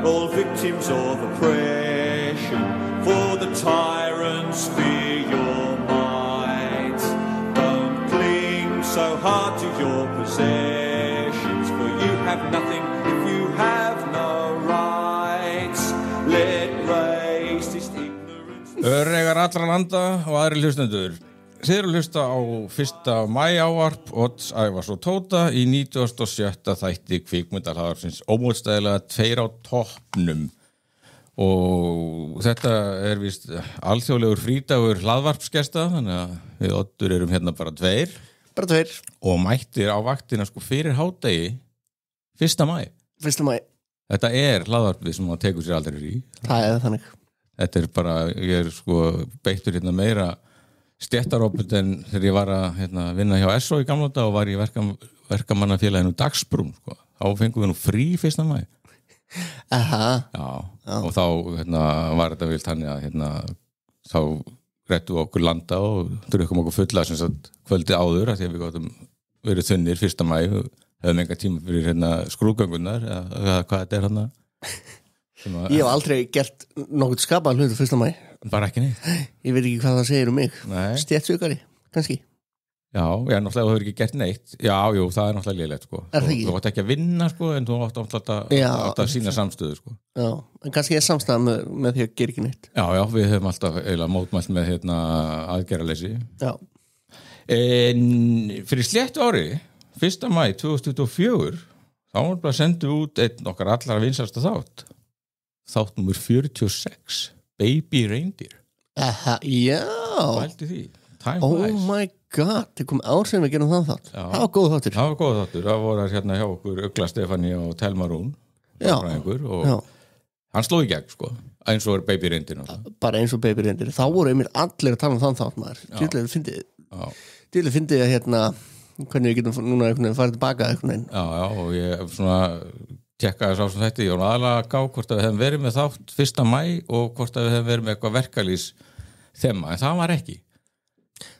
all victims of oppression, for the tyrants fear your might. Don't cling so hard to your possessions, for you have nothing if you have no rights. Let racist ignorance... Öregar allra landa og aðri hlustendur. Þið eru að hlusta á 1. maí ávarp Odds Ævars og Tóta í 97. þætti kvikmyndahlaðarpsins ómótstæðilega 2 á toppnum og þetta víst alþjóðlegur frídagur hlaðvarpsgesta þannig að við Oddur erum hérna bara 2 og mættir á vaktina sko fyrir hádegi 1. maí. 1. maí. Þetta hlaðvarpið sem maður tekur sér aldrei í. Það þannig. Þetta bara, ég sko beittur hérna meira stéttaróput en þegar ég var að vinna hjá SO í gamla daga og var í verkamannafélaginu Dagsbrún sko. Þá fengum við nú frí 1. maí. Aha. Já. Og þá var þetta vilt þannig að þá rettum við okkur landa og drukkum okkur fulla sem sagt kvöldi áður að því að við gátum verið þunnir 1. maí og höfum enga tíma fyrir skrúðgöngunar eða hvað þetta hérna. Ég hef aldrei gert nokkuð skapað hlutu 1. maí. Bara ekki neitt. Ég veit ekki hvað það segir mig. Stéttsugari, kannski. Já, náttúrulega þú hefur ekki gert neitt. Já, jú, það náttúrulega lélegt, sko. Er það ekki? Þú átt ekki að vinna, sko, en þú átt að sína samstöðu, sko. Já, en kannski samstæða með því að gera ekki neitt. Já, við höfum alltaf eiginlega mótmælt með aðgerðarleysi. Já. En fyrir sléttu ári, 1. maí 2024, þá var bara sendið út einn okkar allra vinsælsta þátt númer 46. Baby Reindeer. Aha, já. Vældi því. Time flies. Oh my god, það kom ár sem við gerum það þátt. Já. Það var góð þáttur. Það voru hérna hjá okkur Ugla Stefani og Telma Rún. Já. Og hann sló í gegn, sko. Eins og Baby Reindeer. Bara eins og Baby Reindeer. Þá voru einmitt allir að tala þann þátt, maður. Dýrlega fyndið að hvernig við getum núna einhvern veginn farið tilbaka einhvern veginn. Já, og ég tekkaði sá sem þetta, ég var aðalega að gá hvort að við hefum verið með þátt 1. maí og hvort að við hefum verið með eitthvað verkalýs þema, en það var ekki.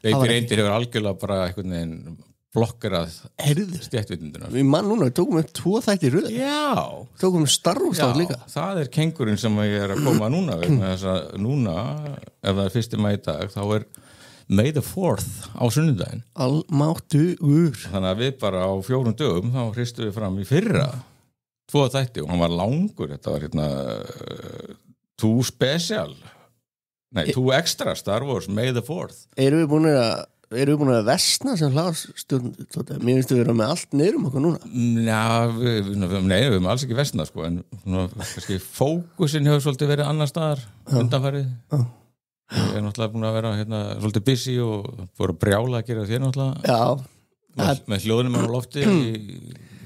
Baby Reindeer hefur algjörlega bara einhvern veginn blokkerað stéttvitunduna. Við núna, við tókum upp 2 þætti í röð. Já. Tókum upp Star Wars þátt líka. Já, það kengurinn sem ég að koma núna, vegna þess að núna, ef það 1. maí í dag, þá May the 4th á sunnudaginn. Almáttugur. Þannig að við bara á 4 dögum, þá hristum við fram í fyrra 2 þætti og hann var langur, þetta var 2 special, 2 extra Star Wars, May the 4th. Erum við búin að versna sem hlaðstjórn? Mér finnst við vera með allt niður okkur núna. Já, við erum alls ekki versna, sko, en kannski fókusin hefur svolítið verið annar staðar undanfarið. Ég náttúrulega búin að vera svolítið busy og búin að brjála að gera þér náttúrulega. Já. Með hljóðnum á lofti í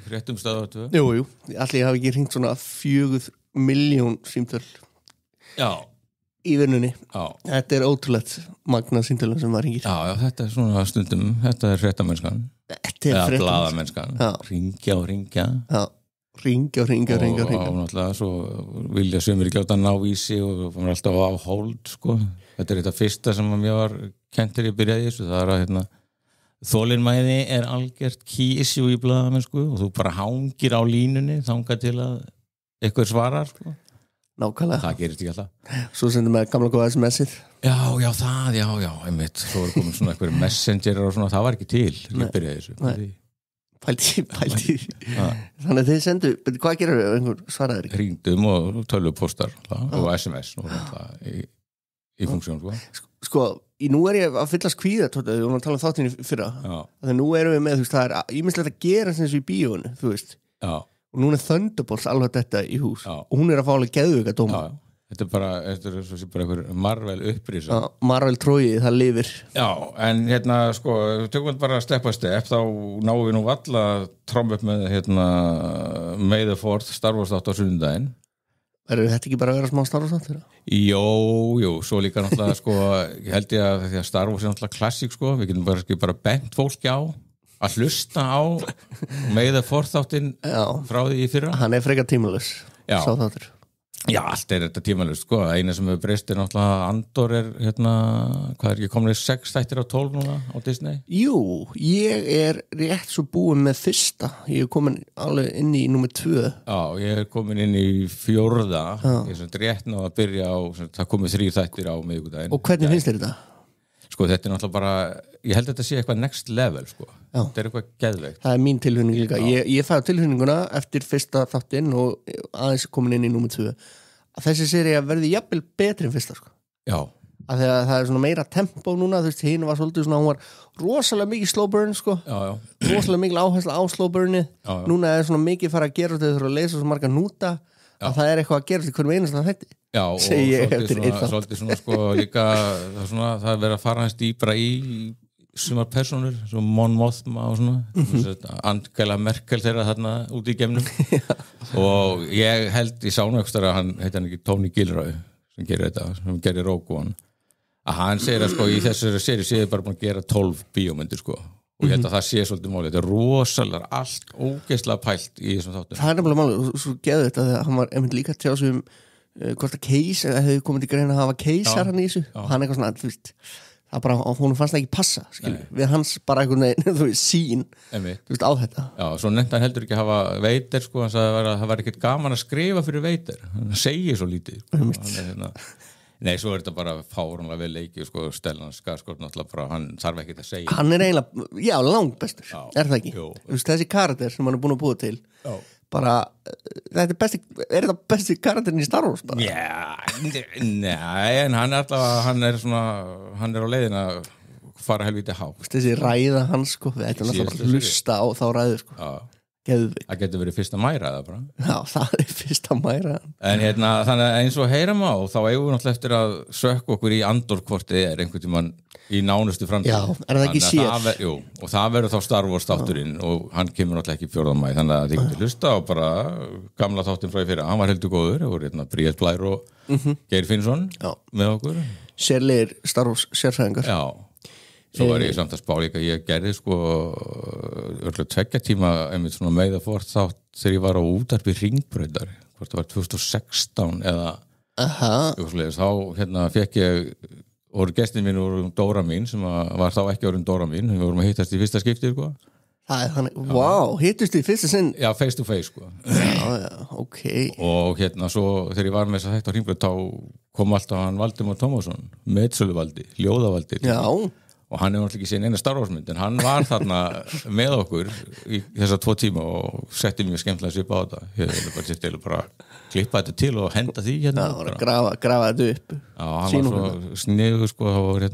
fréttum stöðu. Jú, allir ég hafi ekki hringt svona 4 milljón símtöl. Já. Í vinnunni. Já. Þetta ótrúlegt magnað símtölum sem maður hringir. Já, þetta svona stundum, þetta fréttamennskan. Þetta blaðamennskan. Já. Ringja. Já. Ringja. Og náttúrulega svo vilja sumir ekki átt að ná í sig og var alltaf á hold, sko. Þetta þetta fyrsta sem mér var kentur í byrjaði þessu, það að þolinmæði algjört key issue í blaðamennsku og þú bara hangir á línunni þangað til að eitthvað svarar, sko. Nákvæmlega. Það gerist ekki alltaf. Svo sendum við gamla góða SMS-ið. Já, einmitt. Svo var komin svona eitthvað messengerar og svona, það var ekki til í byrjaði þessu. Nei. Pældi. Þannig að þið sendu, hvað gerir við ef einhver svaraður ekki? Hringdum og tölvupóstar og SMS og í funksjón, sko. Nú ég að fyllast kvíða, við vorum að tala um þáttinni fyrra. Þannig nú erum við með, það ýmislegt að gera sem þessu í bíóinu, þú veist. Já. Og núna Thunderbolts alveg þetta í hús. Já. Og hún að fá alveg geðvika dóma. Já. Þetta bara einhver Marvel upprýsa. Já, Marvel tróið, það lifir. Já, en sko, tökum við bara step by step, þá náum við nú alla tromma upp með May the 4th Star Wars þátt á sunnudaginn. Verður þetta ekki bara að vera smá Star Wars þátt? Jó, svo líka náttúrulega, sko, ég held ég að því að Star Wars náttúrulega klassík, sko, við getum bara bent fólki á að hlusta á May the 4th þáttinn frá því í fyrra. Hann frekar tímalaus, sá þáttur. Já, allt þetta tímalust, sko. Eina sem hefur breyst náttúrulega Andor hvað ekki komin 6 þættir á 12 núna á Disney? Jú, ég rétt svo búin með fyrsta. Ég komin alveg inn í númer 2. Já, ég komin inn í 4. Ég rétt ná að byrja á, það komið 3 þættir á miðvikudaginn. Og hvernig finnst þér þetta? Sko, þetta náttúrulega bara, ég held að þetta sé eitthvað next level, sko. Já. Þetta eitthvað geðveikt. Það mín tilfinning líka. Ég fæði tilfinninguna eftir fyrsta þáttinn og aðeins komin inn í númer 2. Að þessi sería verði jafnvel betri en fyrsta, sko. Já. Að þegar það svona meira tempo núna, þú veist, hinn var svolítið svona, hún var rosalega mikið slow burn, sko. Já. Rosalega mikið áhersla á slow burni. Já. Núna svona mikið fara að gera þegar þú þurfa að lesa svo marga núta. Já. Að það eitthvað að gera til hverjum einasta þætti. Já, og svolítið svona sko líka það verið að fara hans dýpra í sumar personur, svo Mon Mothma og svona, Angela Merkel þeirra þarna út í geimnum og ég held í sánaukstara að hann ekki Tony Gilroy sem gerir þetta, sem gerir Rogue One að hann segir að sko í þessari seríu séu bara búin að gera 12 bíómyndir sko og ég held að það sé svolítið málið, þetta rosalega allt ógeðslega pælt í þessum þáttum. Það nefnilega málið, svo geðu þetta þegar hann var einmitt líka tjá sig hvort að keisar, hefði komið til greina að hafa keisar hann í þessu, hann eitthvað svona þú veist, það bara, hún fannst það ekki passa við hans bara einhvern veginn þú veist, sín, þú veist, á þetta Já, svo nefndi hann heldur ekki að hafa Vader sko, hann sagði að það var ekkert gaman að skrifa fyrir Vader, hann segir svo lítið Nei, svo þetta bara fáránlega vel leikið, sko, Stellan Skarsgård náttúrulega bara, hann þarf ekkert að segja Hann eiginlega, já, langt bestur, það ekki? Jú. Þessi karakter sem hann búin að búa til bara, þetta þetta besti karakterin í Star Wars bara? Nei, en hann hann á leiðin að fara helvítið hátt. Þessi ræða hans, sko, þetta náttúrulega hlusta á þá ræðu, sko. Já. Það getur verið fyrsta mæra það bara. Já, það fyrsta mæra. En þannig að eins og heyram á, þá eigum við náttúrulega eftir að sökka okkur í Andor hvort þið einhvern tímann í nánustu framtíð. Já, það ekki sér? Jú, og það verður þá Star Wars þátturinn og hann kemur náttúrulega ekki 4. maí, þannig að þið getur hlusta á bara gamla þáttinn frá í fyrra. Hann var heldur góður, það voru Bríet Blær og Geir Finnsson með okkur. Sérlegir Star Wars sérfræðingar. Já. Svo var ég samt að spá líka, ég gerði sko örgulega 2 tíma einmitt svona meða fórt þátt þegar ég var á útvarpi Hringbrautar, hvort það var 2016 eða þá fekk ég voru gestin mín úr Dóra mín sem var þá ekki orðin Dóra mín, við vorum að hittast í fyrsta skipti sko. Það þannig, wow, hittust í fyrsta sinn? Já, face to face sko. Já, ok. Og svo þegar ég var með þess að þetta á Hringbraut þá kom alltaf hann Valdimar Tómasson, Metsöluvaldi, Ljóðavaldi. Já. Og hann náttúrulega ekki séð eina Star Wars mynd en hann var þarna með okkur í þessa 2 tíma og setti mjög skemmtilega svip á þetta ég vil bara klippa þetta til og henda því grafa þetta upp Já, hann var svo sniður sko, var ég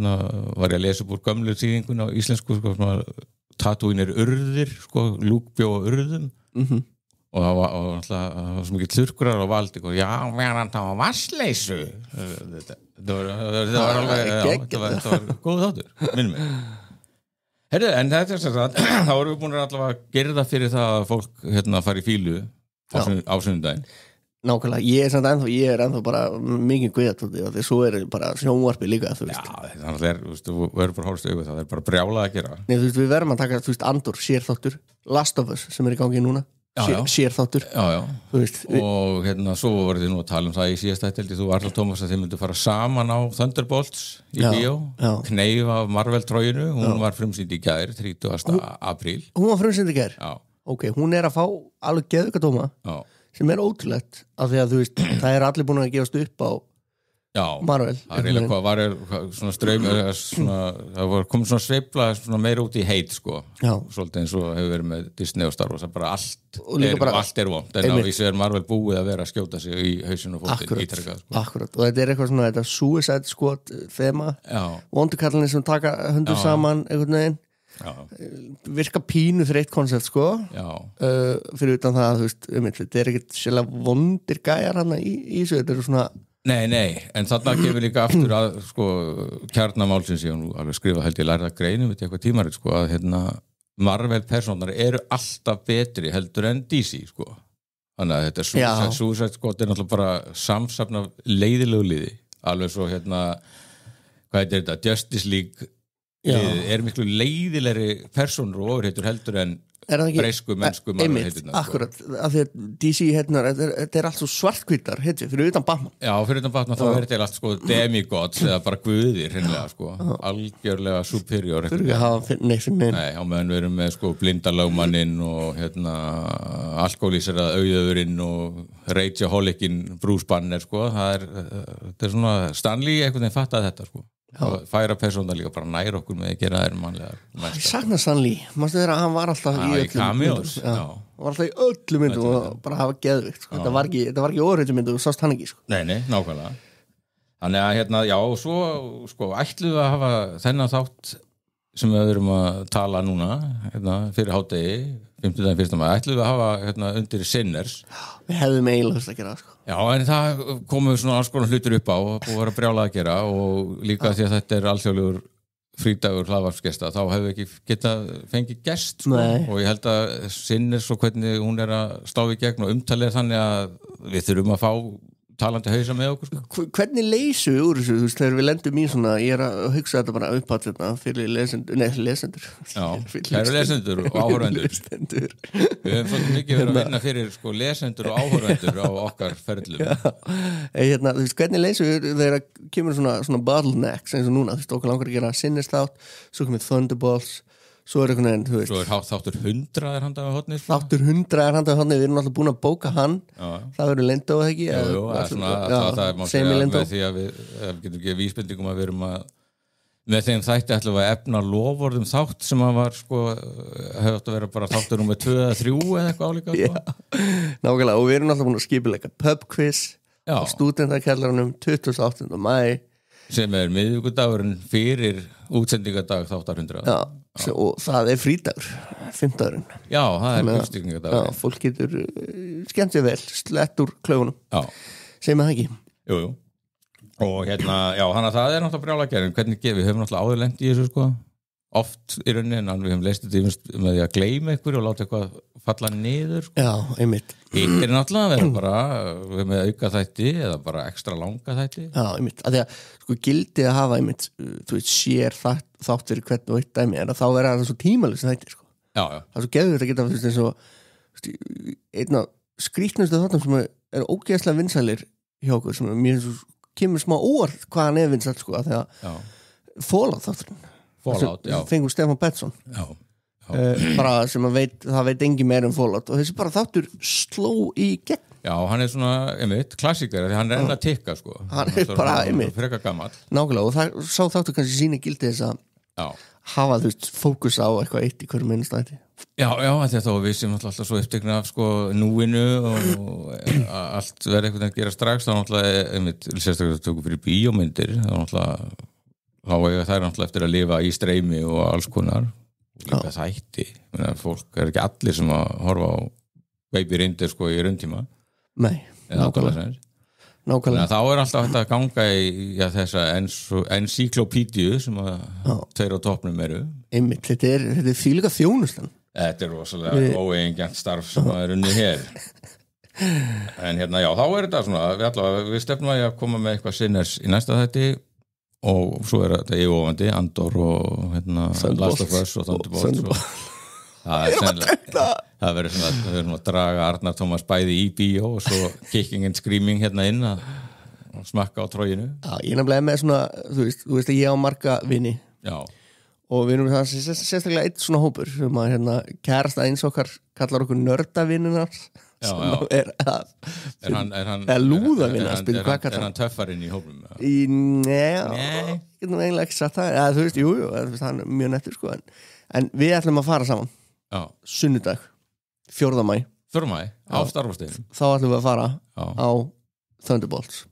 að lesa upp úr gömlu þýðingun á íslensku sko, Tatooine urðir sko, Luke bjó á urðum og það var svo mikið þurrkurar og valdi já, meðan það var vassleysu þetta var góð þáttur minnum mig Heyrðu, en þetta þá erum við búin að allavega gera það fyrir það að fólk fara í fílu á sunnudaginn Nákvæmlega, ég er ennþá bara mikið guðatóti og því svo er bara sjónvarpi líka þú veist. Já, þannig að við verðum bara hálfst auðvitað, það er bara brjálað að gera Nei, þú veist, við verðum að taka, þú veist, Andor, sérþáttur Last of Us, sem er í gangi núna sérþáttur og svo voruð þið nú að tala það í síðasta ættildi, þú Arla Tómas að þið myndu fara saman á Thunderbolts í bíó, Kneif af Marvel tróginu, hún var frumsýnd í gær 30. apríl Hún var frumsýnd í gær? Já Ok, hún er að fá alveg geðvika sem er ótrúlegt af því að þú veist, það er allir búin að gefast upp á Marvel það er hvað var svona ströym það var komið svona sveifla svona meira út í heit sko svolítið eins og hefur verið með Disney og Star Wars það bara allt er vond en á vísu er Marvel búið að vera að skjóta sig í hausinu og fótinn ítrekað sko. Akkurat, og þetta er eitthvað svona þetta Suicide Squad þema vondukallinni sem taka höndur saman einhvern veginn virka pínu þreitt koncept sko fyrir utan það að þú veist þetta er ekkert sérlega vondir gæjar hana í þessu, þetta eru svona Nei, en þarna gefur líka aftur að sko, kjarnamálsins ég nú alveg skrifa held ég lærða greinum við eitthvað tímarit sko, að Marvel personar eru alltaf betri heldur en DC sko. Þannig að þetta Suicide Squad er náttúrulega bara samsafn af leiðilegu liði alveg svo hvað heitir þetta, Justice League er miklu leiðilegri personur og ofurheitur heldur en breysku mennsku akkurat, af því að DC þetta allt svo svartkvítar fyrir utan Batman fyrir utan Batman þá þetta allt sko demigods eða bara guðir hreinlega sko algjörlega superior nei, á meðan við erum með sko blindalögmanninn og alkohólíserað auðöfurinn og rageaholikin Bruce Banner sko það er svona Stan Lee einhvern veginn fattaði þetta sko og færa persóna líka bara nær okkur með að gera þær mannlega ég sakna Stan Lee, mástu þeirra að hann var alltaf í öllum myndum hann var alltaf í öllum myndum og bara hafa geðvikt sko. þetta var ekki óreitum myndu og sást hann ekki sko. Nei, nákvæmlega þannig að já, og svo sko, ætlum við að hafa þennan þátt sem við erum að tala núna fyrir hádegi 50. 1. maí, ætlum við að hafa undir Sinners við hefðum eiginlega að gera það sko. Já, en það komu svona alls konar hlutur upp á og búið að brjála að gera og líka því að þetta er alþjóðlegur frídagur hlaðvarpsgesta þá hefur ekki getað fengið gest sko. Og ég held að Sinners og hvernig hún er að slá í gegn og umtalið þannig að við þurfum að fá talandi hausa með okkur sko. Hvernig leysum við úr þessu, þú veist, þegar við lendum í svona ég er að hugsa þetta bara upp á fyrir lesendur kæru lesendur og áhorfendur við höfum fått mikið verið að vinna fyrir sko, lesendur og áhorfendur á okkar ferðlum þú veist, hvernig leysum við þegar kemur svona bottlenecks eins og núna, þú veist, okkur langar að gera Sinnestátt, svo komið Thunderbolts svo er einhvern veginn, þú veist Svo er þáttur 100 er handað á hotni Þáttur 100 er handað á hotni, við erum alltaf búin að bóka hann það verður lendó eða ekki Jú, það er má segja með því að við getum ekki vísbendingum að við erum að með þeim þætti ætlum við að efna lofvorðum þátt sem að var sko hefði átt að vera bara þáttur númer 2 eða 3 eða eitthvað álíka Nákvæmlega, og við erum alltaf búin að skipuleika pubquiz á stúdentakellarunum 28. maí sem er miðvikudagurinn fyrir útsendingadag þáttar 100 og það er frídagur 5. Já, það er uppstigningadag fólk getur skemmt sér vel slett úr klaufunum segir maður það ekki Jú. Og já, þannig að það er náttúrulega brjála að gera hvernig við höfum náttúrulega áður lent í þessu sko oft í rauninni en við höfum leist þetta með því að gleyma einhverju og láta eitthvað falla niður sko. Já, einmitt Hitt er náttúrulega að vera bara með auka þætti eða bara ekstra langa þætti Já, einmitt, að því að sko gildi að hafa einmitt, þú veist, sér þátt fyrir hvern og eitt dæmi en að þá vera það svo tímalist þætti sko. Já Það er svo geðvitt að geta, þú veist, eins og einn af skrýtnustu þáttum sem er ógeðslega vinsælir hjá okkur sem mér kemur smá óvart hvað hann er vinsæl sko, að því að Fallout þátturinn fengur Stefán Betsson bara sem það veit engin meir Fallout og þessi bara þáttur sló í gegn Já, hann er svona, einmitt, klassíkar því hann er enn að tikka, sko hann er bara, einmitt, frekar gamall nákvæmlega, og það sá þáttur kannski síni gildi þess að hafa, þú veist, fókus á eitthvað eitt í hverju minnstætti Já, þetta og við sem alltaf svo upptekna af, sko, núinu og allt verður eitthvað að gera strax þá náttúrulega, einmitt, sérstaklega tökum fyrir bíómyndir þá náttúrulega þá er það náttúrulega eftir að lifa í streymi og alls konar líka þætti fólk er ekki allir sem að horfa á Baby Reindeer sko í rauntíma Nei, nákvæmlega þá er alltaf hægt að ganga í þessa encyklopídiu sem að tveir á toppnum eru Einmitt, þetta er því líka þjónustan Þetta er rosalega óeigingjarnt starf sem að er unnið hér en já, þá er þetta svona við stefnum að koma með eitthvað Sinners í næsta þætti og svo er þetta yfirvofandi Andor og Last of Us og Thunderbolts það verður svona að draga Arnar Tómas bæði í bíó og svo kicking and screaming inn að smakka á tróginu Já, ég er nefnilega með svona þú veist að ég á marga vini og við erum sérstaklega eitt svona hópur sem að kærasta eins okkar kallar okkur nördavinnunar sem er lúðavinnar er hann töffarinn í hópum? Nei, ég getum eiginlega ekki sagt það þú veist, jú, hann er mjög nettur sko en við ætlum að fara saman sunnudag, 4. maí á starfasteginu þá ætlum við að fara á Thunderbolts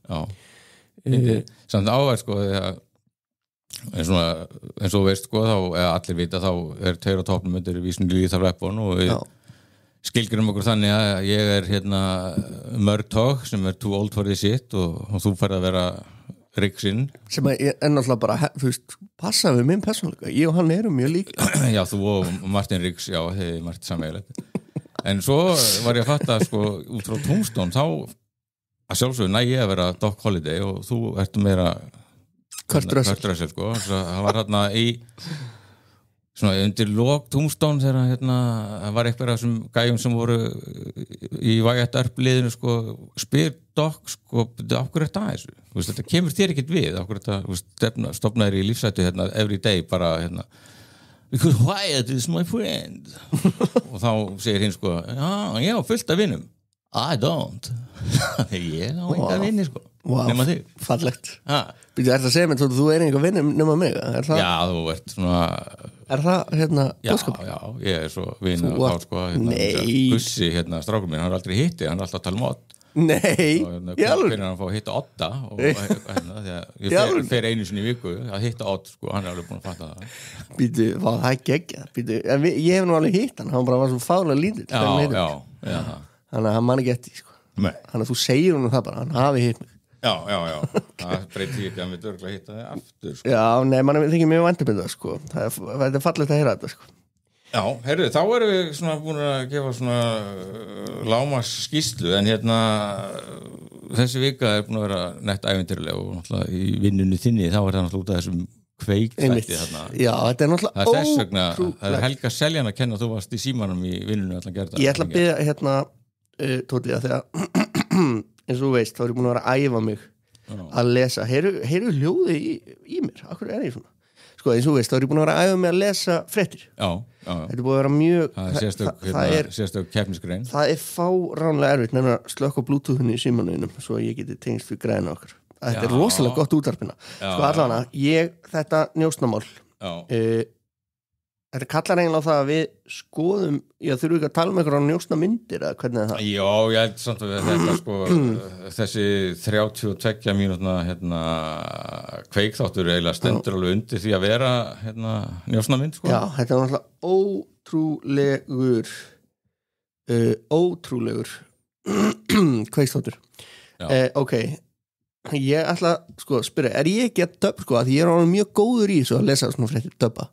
samt ávært sko eins og veist sko þá, eða allir vita þá er tveir á toppnum undir vísinu Lethal Weapon og við skilgjörum okkur þannig að ég er Murtaugh sem er too old for this shit og þú færð að vera Riggsinn sem er náttúrulega bara, þú veist, passa við minn persónuleika, ég og hann erum mjög lík Já, þú og Martin Riggs, já, þið er margt sameiginlegt en svo var ég að fatta sko út frá Tombstone þá að sjálfsögðu næ ég að vera Doc Holliday og þú ert meira Kurt Russell sko, það var í svona undir lok Tombstone þegar það var eitthvað af þessum gæjum sem voru í Wyatt Earp liðinu sko, spyr Doc sko, af hverju þetta þessu? Þú veist, þetta kemur þér ekkert við, af hverju þetta stofnaðir í lífsættu every day bara because Wyatt is my friend og þá segir hinn sko, já, fullt af vinum I don't ég á enga vinni sko nema þig fallegt Býtu, það að segja mér, þú enga vinni nema mig það? Já, þú ert svona það, já, ég svo vinn að fá sko Gussi, strákur minn, hann aldrei hitti hann alltaf að tala Odd Nei, ég alveg hann fá að hitta Odda og ég fer einu sinni í viku að hitta Odd, sko, hann alveg búin að fatta það Býtu, það geggjað ég hef nú alveg hitt hann bara var svo fálega lítill Já, þannig að hann man ekki eftir sko. Þannig að þú segir honum það bara, hann hafi hitt mig Já, það breyti ekki að við dörgla hitta það aftur sko. Já, nei, mann þykir mjög vandabindað sko. Það er fallegt að heyra þetta sko. Já, heyrðu, þá erum við svona búin að gefa svona lámas skýrslu en þessi vika er búin að vera nett ævintýrlega og náttúrulega í vinnunni þinni þá er það náttúrulega út af þessum kveikþætti þarna. Já, þetta er náttúrulega ótrúlega. Það er Helga Seljan að kenna að þú varst í símanum í vinnunni allan gerða. Ég ætla að byrja Tóti, að þegar eins og þú veist, þá er ég búin að vera að æfa mig að lesa. Heyru hljóði í mér? Akkur er ég svona? Sko, eins og þú veist, þá er ég búin að vera að æfa mig að lesa fréttir. Já. Þetta er búin að vera mjög... Það er sérstök keppnisgrein. Það er fáránlega erfitt nefnir að slökka Bluetooth-unni í símanuðinum svo ég geti tengst við græna okkar. Þetta er rosalega gott útvarpina. Sko, allavega, þetta njósnamál þetta kallar eiginlega á það að við skoðum, þurfum ekki að tala um einhverja njósna myndir eða hvernig er það? Já, ég held samt að þetta sko þessi 32 mínútna kveikþáttur eiginlega stendur alveg undir því að vera njósna mynd sko. Já, þetta er náttúrulega ótrúlegur kveikþáttur ok, ég ætla sko að spyrja, er ég ekki að döp sko, að ég er alveg mjög góður í þessu að lesa svona fréttir döpa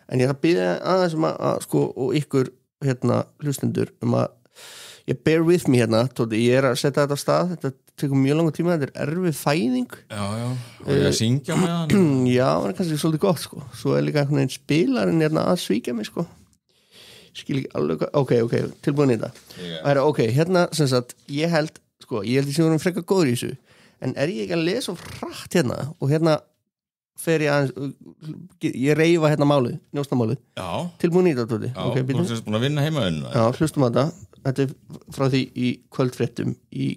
en ég ætla að byrja aðeins að sko, og ykkur hlustendur að ég bear with me Tóti, ég er að setja þetta af stað þetta tekur mjög langan tíma, þetta er erfið fæðing og ég að syngja með hann já, það er kannski svolítið gott sko svo er líka einhvern veginn spilarinn að svíkja mig sko skil ekki alveg, ok, tilbúin í þetta ok, sem sagt, ég held ég sem vorum frekar góður í þessu en er ég ekki að lesa hratt og fer ég aðeins ég reyfa málið, njósnamálið tilbúin í þetta Tóti þú erst búin að vinna heima já, hlustum að þetta er frá því í kvöldfréttum í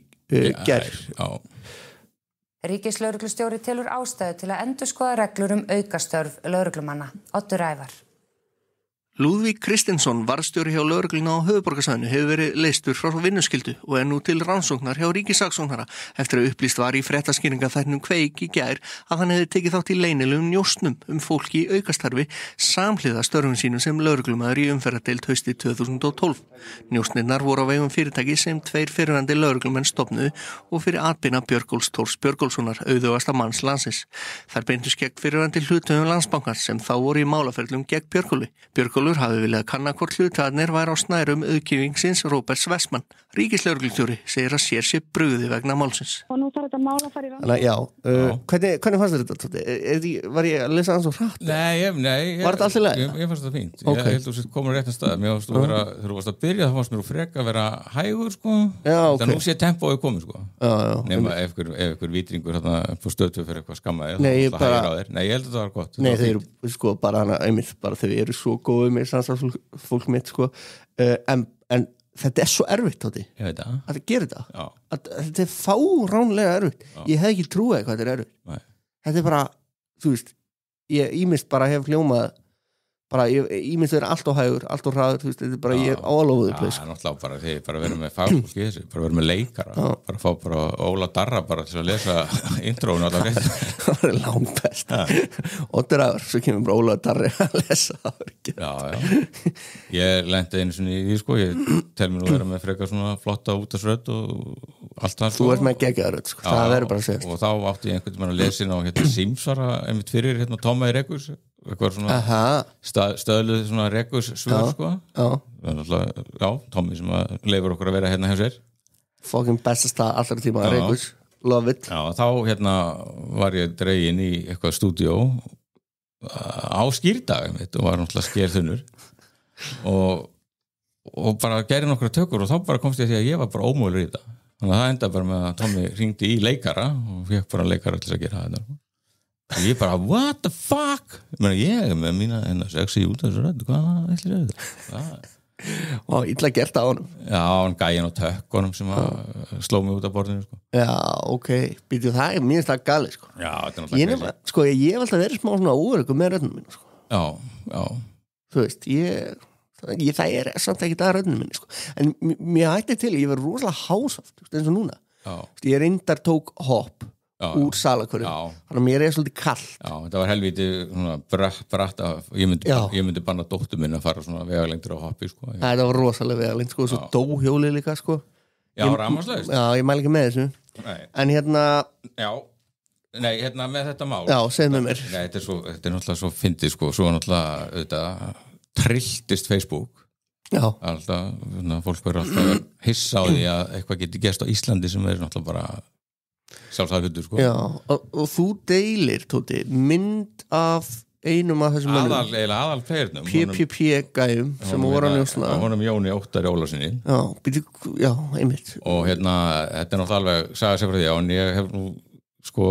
gær Ríkislögreglustjóri telur ástæðu til að endurskoða reglur aukastörf lögreglumanna Oddur Ævar Lúðvík Kristinsson, varðstjóri hjá lögreglunni á höfuðborgarsvæðinu, hefur verið leystur frá vinnuskyldu og er nú til rannsóknar hjá ríkissaksóknara eftir að upplýst var í fréttaskýringaþættinum Kveik í gær að hann hefði tekið þátt í leynilegum njósnum fólki í aukastarfi samhliða störfum sínum sem lögreglumaður í umferðardeild haustið 2012. Njósnirnar voru á vegum fyrirtæki sem 2 fyrrverandi lögreglumenn stofnuðu og fyrir atbeina Björgólfs Thors Björgólfssonar, auðugasta manns landsins. Þær beintust gegn fyrrverandi hluthöfum Landsbankans sem þá voru í málaferlum gegn Björgólfi. Björgólfur hafi viljað kanna hvort hluthafarnir væru á snærum auðkýfingsins Róberts Westman. Ríkislögreglustjóri segir að sér sé brugði vegna málsins. Og nú þarf þetta mál að fara í rannsókn. Hvernig fannst þetta, Tóti? Var ég að lesa það svo hratt? Nei. Var þetta allt í lagi? Ég fannst þetta fínt. Ég held að þú komur rétt að stað. Mér fannst þegar þú varst að byrja, þá fannst mér freka að vera hægur, sko. Það nú sé tempóið komið, sko. Nema ef ykkur vitringur på stöðtöð fyrir eitthvað skammaði. Nei, ég held að það var gott. Nei, þeir eru sko bara þau eru svo góðið með samstarfsfólk mitt, sko. En þetta er svo erfitt, Tóti. Ég veit það. Að gera þetta. Þetta er fáránlega erfitt. Ég hef ekki trúið hvað þetta er erfitt. Nei. Þetta er bara, þú veist, ég ímist bara hef hljómað ímyndst vera allt og hægur, allt og hraður, þú veist, þetta er bara, ég er all over the place. Já, náttúrulega bara, þið bara verið með fagfólk í þessu, bara verið með leikara, bara fá bara Óla Darra bara til að lesa introun og alltaf þetta. Það er langt best. Oddur Ævar, svo kemur bara Óla Darri að lesa það. Já. Ég lenti einu sinni í því, sko, ég tel mér nú vera með frekar svona flotta útaströdd og allt það, sko. Þú ert með geggjaðarödd, sko, það verður bara að segja. Og þá átti ég einhvern veginn að lesa inn á Simsvara einmitt fyrir Tomma í Rekus, eitthvað svona stöðluð svona Rekus svör, sko. Já, Tommi sem leifur okkur að vera hérna hjá sér. Fucking bestasta allra tíma Rekus, love it. Já, þá var ég dregin í eitthvað stúdíó á skýrdag og var náttúrulega skerþunnur og bara gerði nokkra tökur og þá bara komst ég að því að ég var bara ómögulegur í þetta þannig að það enda bara með að Tommy hringdi í leikara og fekk bara leikara til að gera þetta og ég bara, what the fuck ég með mína sexy út þessu rödd, hvað ætlir þetta? Og illa gert á honum. Já, hann gæði á tökkunum sem sló mig út af borðinu sko. Já, ok, býtu það mér það gali sko. Já, þetta er náttúrulega sko, ég hef alltaf verið smá svona óöryggur með röddinu mínu sko. Já Þú veist, það er samt ekki það röddinu minni sko. En mér hætti til, ég var rosalega hásátt eins og núna. Ég reyndar tók hopp úr salakörðu þannig að mér svolítið kallt þetta var helviti bratt ég myndi banna dóttur minn að fara svona vegalengdur á hoppi sko. Það var rosalega vegalengt sko, svo dóhjóli líka sko. Rafmagnslaust ég mæli ekki með þessu en með þetta mál segð með mér þetta er náttúrulega svo fyndið sko, svo náttúrulega trilltist Facebook alltaf, fólk verður alltaf hissa á því að eitthvað geti gerst á Íslandi sem er náttúrulega bara sjálfsagt hlutur sko. Já, og þú deilir Tóti, mynd af einum af þessum aðal playernum PPP-gæjum sem voru að njósna honum Jóni Óttari Ólasinni já, einmitt og þetta er náttúrulega alveg sagði sér frá því en ég hef nú sko,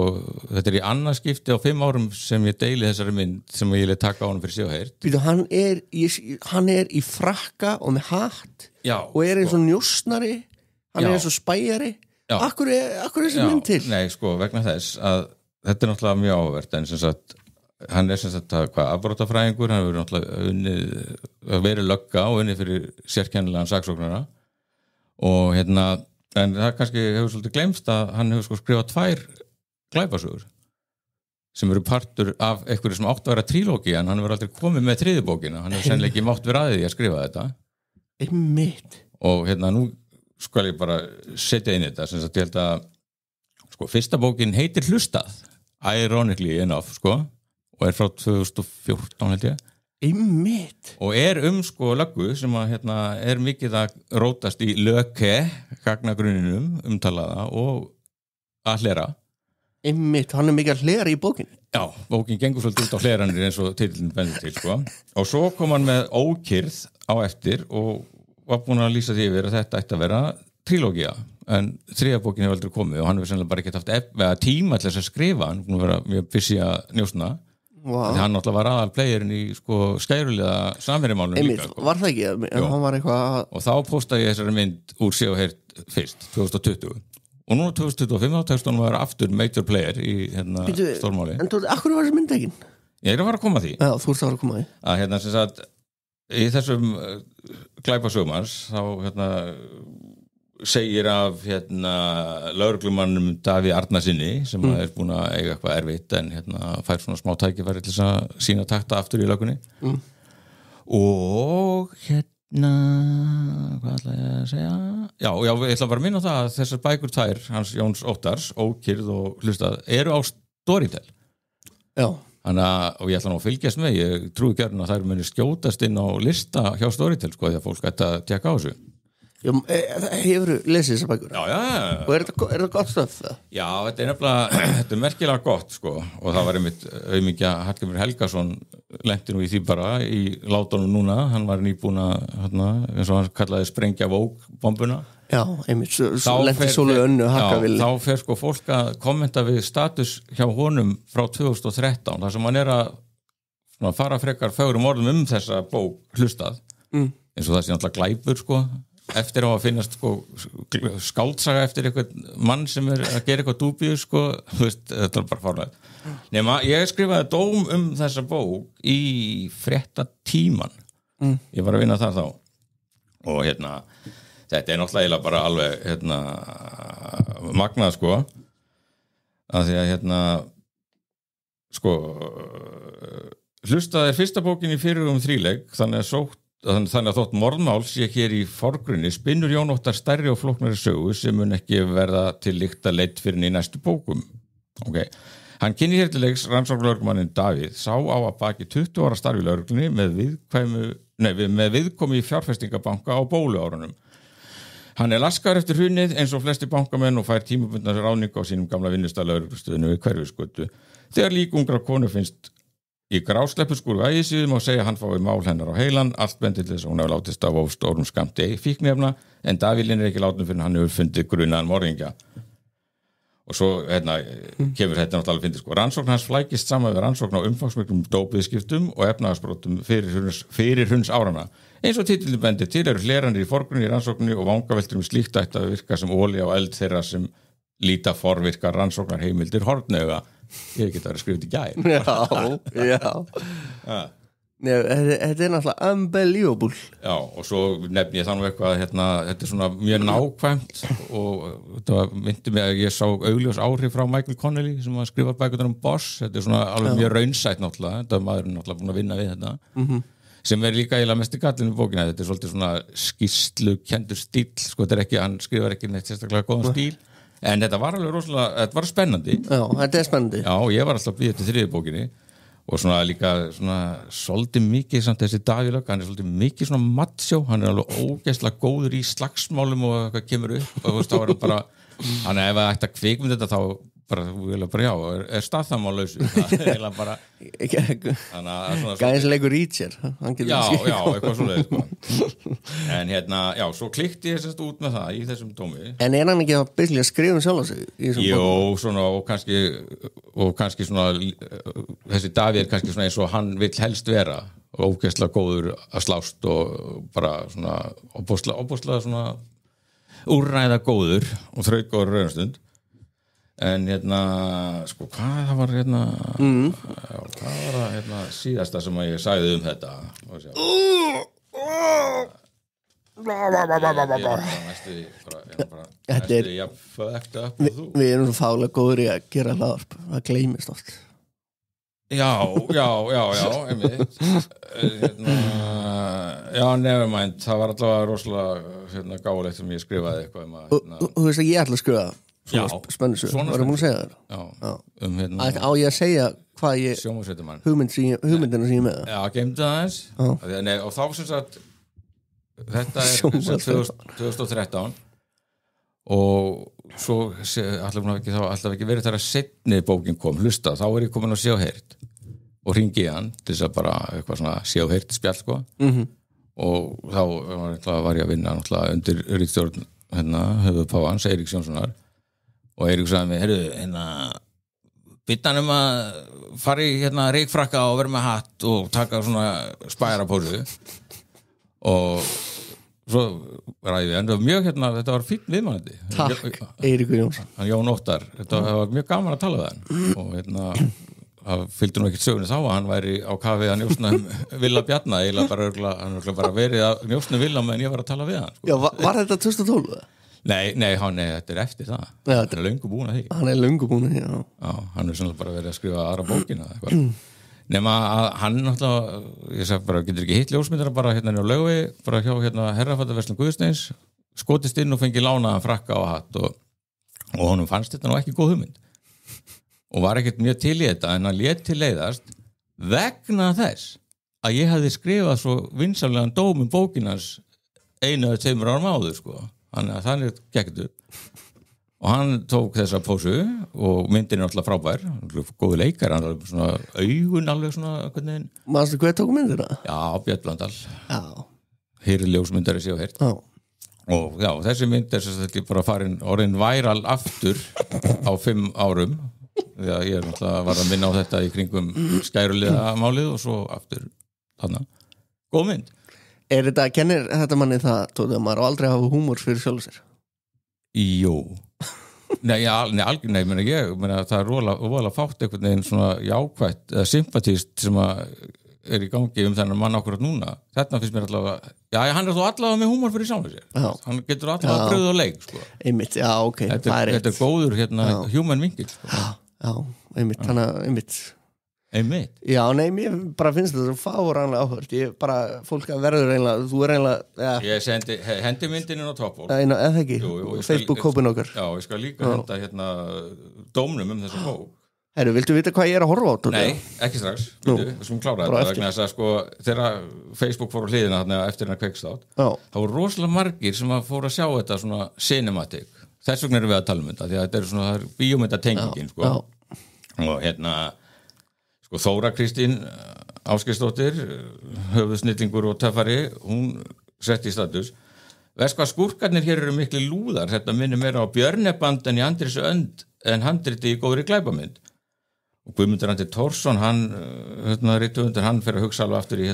þetta er í annað skipti á 5 árum sem ég deili þessari mynd sem ég vil taka á honum fyrir sig og heyrt hann er í frakka og með hatt og er eins og njósnari hann er eins og spæjari Akkur er þessi mynd til? Nei, sko, vegna þess að þetta er náttúrulega mjög áhugavert en sem sagt, hann er sem sagt afbrotafræðingur, hann hefur náttúrulega verið lögga og unnið fyrir sérkennilegan saksóknara og en það kannski hefur svolítið glemst að hann hefur sko skrifað 2 glæpasögur sem eru partur af einhverju sem átt að vera trílógi en hann hefur aldrei komið með 3. bókina hann hefur sennilega ekki mátt vera að því að skrifa þetta Einmitt og nú skal ég bara setja inn þetta sem sagt ég held að sko, fyrsta bókin heitir Hlustað ironically enough sko og er frá 2014 held ég Einmitt og er sko löggu sem að er mikið að rótast í löke gagnagruninum umtalaða og að hlera Einmitt, hann er mikið að hlera í bókin Já, bókin gengur svolítið út á hleranir eins og titillinn bendir til sko og svo kom hann með Ókyrrð á eftir og var búin að lýsa því yfir að þetta ætti að vera trílógía en 3. bókin hefur aldrei komið og hann hefur sennilega bara ekki haft tíma til þess að skrifa hann búin að vera mjög busy að njósna þannig hann náttúrulega var aðal playerinn í sko skærulega samverjumálunum líka sko. Var það ekki? En hann var eitthvað og þá postaði ég þessari mynd úr sig og heyrt fyrst 2020 og núna 2025 þá tekst hann var aftur major player í stórmáli En þú, akkur var þessi mynd ekki? Ég er að fara að koma því Já, þú ert að fara að koma því að sem sagt í þessum glæpasögumars þá segir af lögreglumannum Davíð Arnarsinni sem er búin að eiga eitthvað erfitt en fær svona smá tækifæri til að sína takta aftur í lögunni og hvað ætla ég að segja já, ég ætla bara að minna það að þessar bækur 2 hans Jóns Óttars, Ókyrrð og Hlustað eru á Storytel Já og ég ætla nú að fylgjast með ég trúi ekki að þær muni skjótast inn á lista hjá Storytel sko því að fólk ætti að tjekka á þessu Hefurðu lesið þessar bækur? Já Og er það gott stöf? Já, þetta er nefnilega þetta er merkilega gott sko og það var einmitt auðmingja Hallgrímur Helgason lenti nú í því bara í látunum núna hann var nýbúin að eins og hann kallaði sprengja bombuna Já, einmitt, lenti sólu önnu hakkavilli þá fer sko fólk að kommenta við status hjá honum frá 2013 þar sem hann er að fara frekar fögrum orðum þessa bók Hlustað eins og það sé náttúrulega glæpur sko eftir á að finnast sko skáldsaga eftir eitthvað mann sem er að gera eitthvað dúbíu sko þetta er bara fárlega nema ég skrifaði dóm þessa bók í Fréttatíman ég var að vinna þar þá og þetta er náttúrulega bara alveg magnað sko að því að sko Hlustað er fyrsta bókin í fyrirhugum þríleik þannig að þótt morðmál sé hér í forgrunni spinnur Jón Óttar stærri og flóknari sögu sem mun ekki verða til lykta leitt fyrir í næstu bókum Hann kynni hér til leiks rannsóknarlögreglumannin Davíð sá á að baki 20 ára starfi lögreglunni með viðkomi í fjárfestingabanka á bóluárunum Hann er laskar eftir hrunið eins og flesti bankamenn og fær tímabundna ráðningu á sínum gamla vinnustað lögreglustöðinu við Hverfisgötu þegar lík ungra konu finnst Í grásleppuskurð Ægisíðu má segja hann fái mál hennar á heilan, allt bendir til þess að hún hefur látist af of stórum skammti fíkniefna, en Davílinn ekki látnum fyrir hann hefur fundið grunaðan morðingja. Og svo kemur þetta náttúrulega fyndið sko. Rannsókn hans flækist saman við rannsókn á umfangsmiklum dópviðskiptum og efnahagsbrotum fyrir hruns árana. Eins og titillinn bendir til eru hleranir í forgrunni í rannsókninni og vangaveltur slíkt ætti að virka sem olía á eld þeirra sem líta forvirkar rannsóknar heimildir hornauga. Ég get að vera skrifið í gær. Já. Þetta náttúrulega unbelievable. Já, og svo nefni ég þannig eitthvað þetta svona mjög nákvæmt og þetta myndi mig að ég sá augljós áhrif frá Michael Connelly sem að skrifa bækurnar Boss. Þetta svona alveg mjög raunsætt náttúrulega. Þetta maðurinn náttúrulega búin að vinna við þetta. Sem líka eiginlega mest í gallinu bókina. Þetta svolítið svona skýrslu kendur stíl, sko, þetta ekki, hann skrifar ekki neitt sérstaklega góðan stíl. En þetta var alveg rosalega, þetta var spennandi. Já, þetta spennandi. Já, ég var alltaf býðið til þriðju bókinni og svona líka svona svolítið mikið samt þessi Davíð, hann svolítið mikið svona matsjó, hann alveg ógeðslega góður í slagsmálum og eitthvað kemur upp og þá bara, hann ef það ætti að kvikmynda þetta þá bara já, staðþamálaus það bara gæðins leikur Reacher já, eitthvað svoleiðis sko. En já, svo klikkti ég sérst út með það í þessum dómi. En hann ekki að byrja að skrifa sjálf á sig? Jó, svona og kannski svona þessi Davíð kannski svona eins og hann vill helst vera og ógeðslega góður að slást og bara svona óbúslega svona úrræða góður og þrautgóður raunstund. En sko, hvað það var hvað var það síðasta sem ég sagði þetta næstu ég fucked up og þú. Við erum svo fálega góður í að gera hlaðvarp, það gleymist oft. Já, einmitt já, never mind, það var allavega rosalega gáulegt sem ég skrifaði eitthvað Þú veist að ég ætla að skrifa spennusög, varum hún að segja það? Á ég að segja hvað ég hugmyndina sem ég með Já, geymdu það eins og þá sem sagt þetta er 2013 og svo alltaf ekki verið þar að seinni bókin kom, hlusta, þá er ég komin að sjá heyrt og hringi hann til þess að bara eitthvað svona sjá heyrt spjall sko og þá var ég að vinna náttúrulega undir ritstjórn höfuðpáfans Eiríks Jónssonar og Eirík sagði mig, heyrðu, bytta hann að fara í reykfrakka og vera með hatt og taka svona spærapósu og svo ræði við, en það var mjög þetta var fínn viðmælandi. Takk, Eiríkur Jónsson. Hann Jón Óttar, þetta var mjög gaman að tala við hann og það fylgdi nú ekkert sögunni þá að hann væri á kafið að njósna Villa Bjarna, hann bara verið að njósna Villa meðan ég var að tala við hann. Já, var þetta 2012? Nei, þetta er eftir það. Þetta er löngu búin að því. Hann er löngu búin að því, já. Já, hann er sannlega bara verið að skrifa aðra bókina eitthvað. Nema að hann náttúrulega, ég sag bara, getur ekki hitt ljósmyndara bara á Laugavegi, bara hjá herrafattaverslun Guðsteins, skotist inn og fengi lánaðan frakka á hatt og honum fannst þetta nú ekki góð hugmynd. Og var ekkert mjög til í þetta, en hann lét til leiðast vegna þess að ég hafði skrifað svo vinsamlegan dóm bókinans 1 eða 2 árum áður, sko. Þannig gekkt upp og hann tók þessa pósu og myndin er alltaf frábær, góðu leikar, hann er svona augun alveg svona hvernig. Manstu hvað tók myndina? Já, Björn Blöndal. Já. Heyri ljósmyndari sé og heyrt. Já. Og já, þessi mynd er ekki bara orðin væral aftur á 5 árum því að ég náttúrulega var að minna á þetta í kringum skærulega málið og svo aftur þarna. Góð mynd. Kennir þetta manni það, tóðu að maður aldrei hafa húmor fyrir sjálf sér? Jú. Nei, ég meina það er roðalega fátt einhvern veginn svona jákvætt eða sympatíst sem að er í gangi þennan mann akkurat núna. Þetta finnst mér allavega, hann er þó allavega með húmor fyrir sjálf sér. Já. Hann getur allavega bröð og leik, sko. Einmitt, já, ok. Þetta er góður human vinkil, sko. Já, einmitt, einmitt. Einmitt? Já, nei, mér bara finnst þetta svo fáránlega áhört. Ég bara, fólk verður eiginlega, þú eiginlega Ég hendi myndinu á toppból. Eða ekki, Facebook-kópin okkar. Já, ég skal líka henda dómnum þessa bók. Herru, viltu vita hvað ég er að horfa á? Nei, ekki strax. Við skulum klára þetta vegna þess að sko, þegar Facebook fór á hliðina eftir hennar kveikstát, þá voru rosalega margir sem að fóru að sjá þetta svona cinematic. Þess vegna erum við að tala þetta, því að þetta er svona bíómyndatengingin, sko. Og Sko Þóra Kristín Ásgeirsdóttir, höfuðsnillingur og töffari, hún setti í status. Veist hvað skúrkarnir hér eru miklu lúðar, þetta minnir meira á Björneband en í Andris önd en handriti í góðri glæpamynd. Og Guðmundur Andri Tórsson, hann rithöfundur, hann fer að hugsa alveg aftur í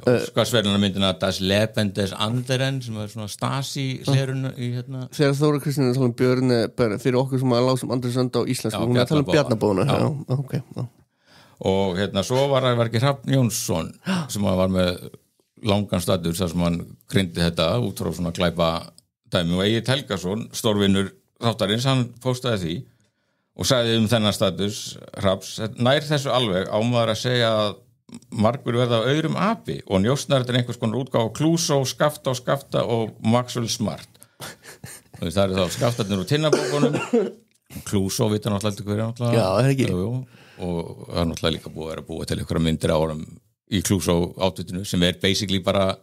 Óskarsverðlaunamyndina Das Leben des Anderen sem svona Stasi-hlerun í Þegar Þóra Kristín tala Björn fyrir okkur sem að lásum Andris önd á íslensku, hún tala Bjarnabóðuna. Okay. Og svo var ekki Hrafn Jónsson sem var með langan status þar sem hann kryndi þetta út frá svona glæpa dæmi og Egill Helgason, stórvinnur þáttarins, hann póstaði því og sagði þennan status Hrafns, nær þessu alveg á maður að segja að margur verða á öðrum api og njósnar þetta einhvers konar útgáfa Klúsó, Skafta og Maxwell Smart. Það eru þá skaftarnir úr tinnabókunum, Klúsó vita náttúrulega hverja náttúrulega. Já, það ekki. Og það er náttúrulega líka búið að búa til einhverja myndir á honum í Klúsó átutinu sem basically bara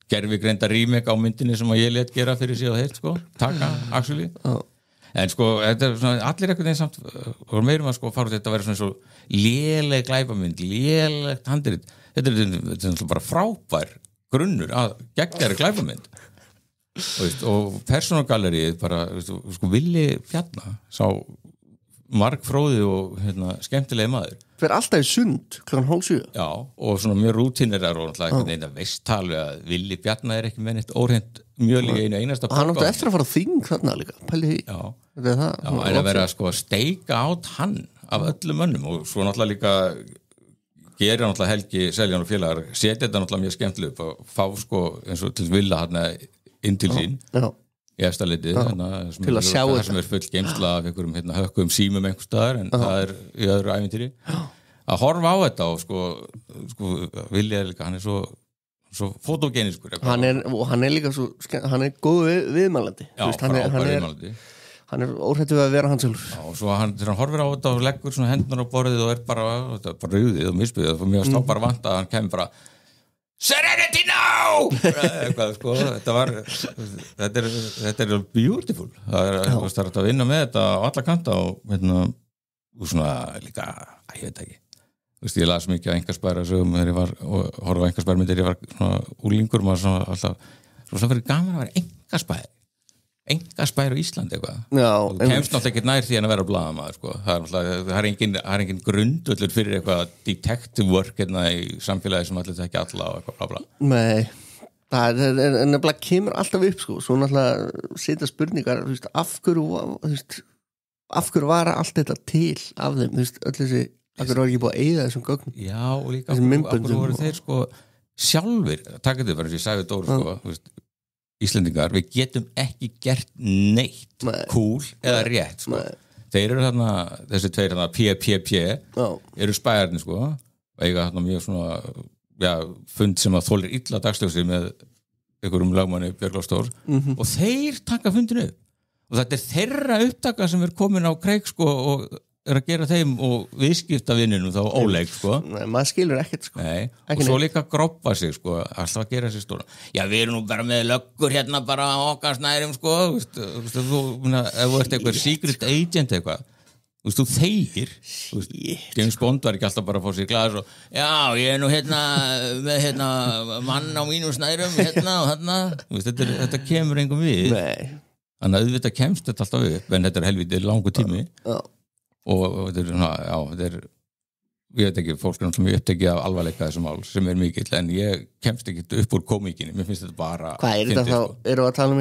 gervigreinda remake á myndinni sem að ég let gera fyrir síðan heilt taka, actually. En þetta svona, allir einhvern veginn samt og meirum að fara þetta að vera svona svo léleg glæpamynd, lélegt handrit. Þetta er bara frábær grunnur að geggjari glæpamynd. Og persónugallerið bara, Villi Bjarna sá margfróði og skemmtilegi maður. Fer alltaf í Sund klukkan 6:30. Já, og svona mjög rútínerar og einhvern veginn að veisttali að Villi Bjarna ekki með neitt óhreint mjöl í einu einasta hann átti eftir að fara á þing þarna líka, pæli því. Já, en að vera að steika át hann af öllum mönnum og svo náttúrulega líka gerir náttúrulega Helgi Seljan og félagar setja þetta náttúrulega mjög skemmtileg upp og fá eins og til Villa inn til sín. Já. Í efsta litið, til að sjá þetta sem full geymsla af einhverjum hökkum símum einhvers staðar en það í öðru ævintýri að horfa á þetta og Vilja líka, hann svo fotogenískur hann er líka svo hann er góð viðmælandi hann er óhrættur við að vera hans sjálfur. Já, og svo þegar hann horfir á þetta og leggur svona hendunar á borðið og bara rauðið og misbyggðið og mér var bara vant að hann kemur bara Serenity now! Þetta er beautiful. Það er að vinna með þetta á alla kanta og svona líka, ég veit ekki. Ég las mikið á Engarspæra sögum þegar ég var og horfa á Engarspærmyndir, ég var svona úlingur, maður svona alltaf svo fyrir gaman að vera Engarspær á Íslandi eitthvað. Þú kemst náttúrulega ekki nær því en að vera blaðamaður. Það er engin grundvöllur fyrir eitthvað detective work í samfélagi sem allir þekki alla og eitthvað bla bla. Nei, það er nefnilega kemur alltaf upp svo náttúrulega setja spurningar af hverju var allt þetta til af þeim, öll þessi af hverju var ekki búið að eyða þessum gögnum. Já, og líka af hverju voru þeir sjálfir, takk þetta bara eins og ég sagði Dóru Íslendingar, við getum ekki gert neitt cool eða rétt þeir eru þarna, þessi tveir PPP eru spæjarnir og eiga þarna mjög svona fund sem að þolir illa dagsljósi með einhverjum lagmanni Björgláfstór og þeir taka fundinu og þetta er þeirra upptaka sem er komin á kreik og er að gera þeim og viðskiptavinninu þá óleik Nei, maður skilur ekkert Nei, og svo líka groppa sig alltaf að gera sér stóra við erum nú bara með löggur hérna bara á okkar snærum ef þú ert eitthvað secret agent eitthvað þú þegir James Bond var ekki alltaf bara að fá sér glas og ég er nú með mann á mínum snærum og þetta kemur engum við þannig að þetta kemst þetta alltaf upp en þetta er helvítið langu tími og þetta er svona, ég veit ekki, fólk er náttúrulega mjög upptekið af alvarleika þessum mál sem er mikill en ég kemst ekki upp úr komíkinni, mér finnst þetta bara Hvað er þetta þá, erum við að tala um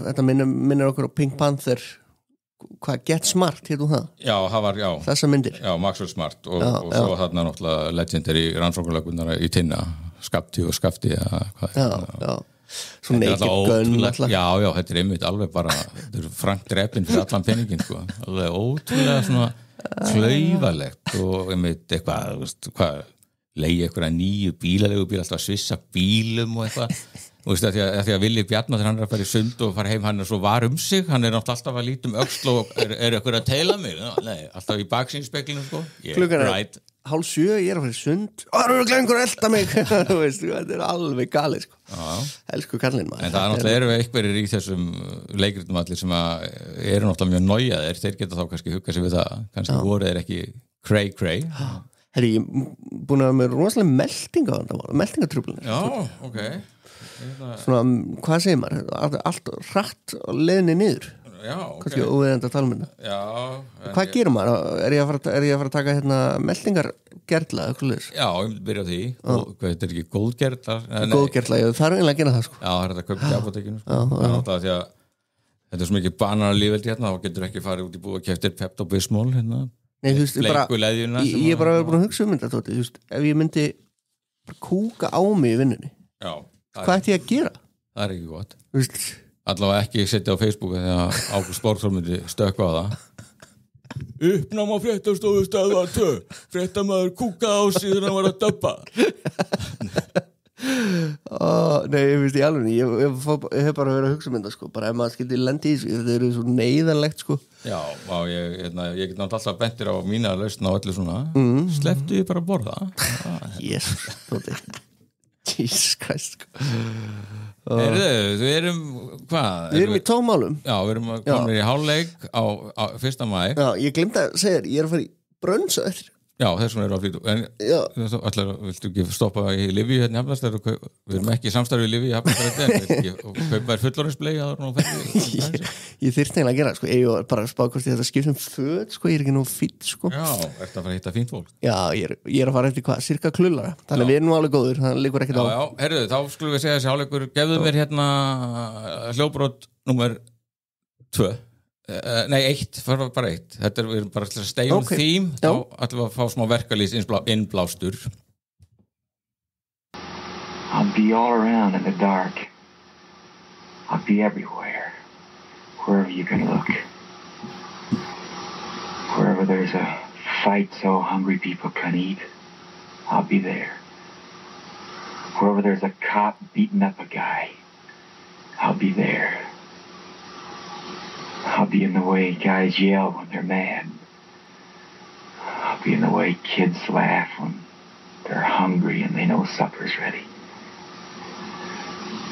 þetta minnir okkur á Pink Panther Get Smart, hétum það? Já, það var, þessa myndir? Já, Maxwell Smart og svo þarna náttúrulega legendary rannsóknarlögurnar í Tinna, Skapti og Skafti Svo naked gun Já, þetta er einmitt alveg bara þetta er Frank Drebin fyrir allan peningin alveg ótrúlega svona klaufalegt og einmitt eitthvað leigi eitthvað nýju bílalegu alltaf að svissa bílum og eitthvað því að Villi Bjarna þegar hann er að fara í sund og fara heim hann er svo var sig hann er náttúrulega alltaf að lítum öxl og er eitthvað að teila mig Nei, alltaf í baksýnspeglinu Klukkan er 6:30, ég er að fara í sund og það eru glengur að elda mig þetta er alveg galið elsku kallinn maður en það náttúrulega eru einhverjir í þessum leikritum allir sem eru náttúrulega mjög nájaðir þeir geta þá kannski huggað sig við það kannski voru þeir ekki Cray Herri, ég búin að vera með rosalega meldingatrúblanir Já, ok Svona, hvað segir maður? Allt hratt og leiðinni niður Já, ok Kannski óviðenda að tala um þetta Já Hvað gerir maður? Er ég að fara að taka meldingargerla? Já, ég myndi byrja á því Þetta ekki góðgerla? Góðgerla, það er eiginlega að gera það sko. Já, það er þetta að köpa í apótekinu Því að þetta er svo mikið bananalífveldi hérna þá getur ekki farið út í búið og keftir Pepto-Bismol hérna Nei, þú veist, ég er bara verið búin að hugsa um þetta Tóti, þú veist, ef ég myndi kúka á mig í vinnunni hvað ætti ég að gera? Það er ekki gott Þú veist Allavega ekki setja á Facebook þegar Ágúst Borgþór myndi stökkva á það Uppnám á fréttastofu stöðvar 2 Fréttamaður kúka á sig þegar hann var að döppa Nei, ég veist í alveg ég hef bara verið að hugsa um þetta sko. bara ef maður skildi lendi í þessu þetta eru svo neyðarlegt sko. Já, ég get náttúrulega alltaf bentir á mína lausn á öllu svona slepptu ég bara að borða Jesus Christ sko. Við erum hvað? Við erum í tómálum Já, við erum komin í hálfleik á 1. maí Já, ég glemdi að segja þér, ég er að fara í brönsa eftir Já, þess vegna eru að flýta en allar, viltu ekki stoppa í Livíu hérna í Hafnarstræti við erum ekki í samstarfi í Livíu í Hafnarstræti og kaupa þér fullorðinsblei Ég þyrfti eiginlega að gera sko. Ég bara spá hvort ég þetta skipta föt sko. Ég er ekki nú fýtt sko. Já, ertu að fara að hitta fínt fólk Já, ég er að fara eftir hvað, cirka klullara þannig að við erum nú alveg góður, það liggur ekkert á Já, herðu, þá skulum við segja þessi hálfleikur gefðu mér hérna hljóbrot númer 2 Nei, 1, bara 1 Þetta er bara að stay on theme þá ætlum við að fá smá verkalýs innblástur I'll be all around in the dark I'll be everywhere wherever you can look wherever there's a fight so hungry people can eat I'll be there wherever there's a cop beating up a guy I'll be there I'll be in the way guys yell when they're mad. I'll be in the way kids laugh when they're hungry and they know supper's ready.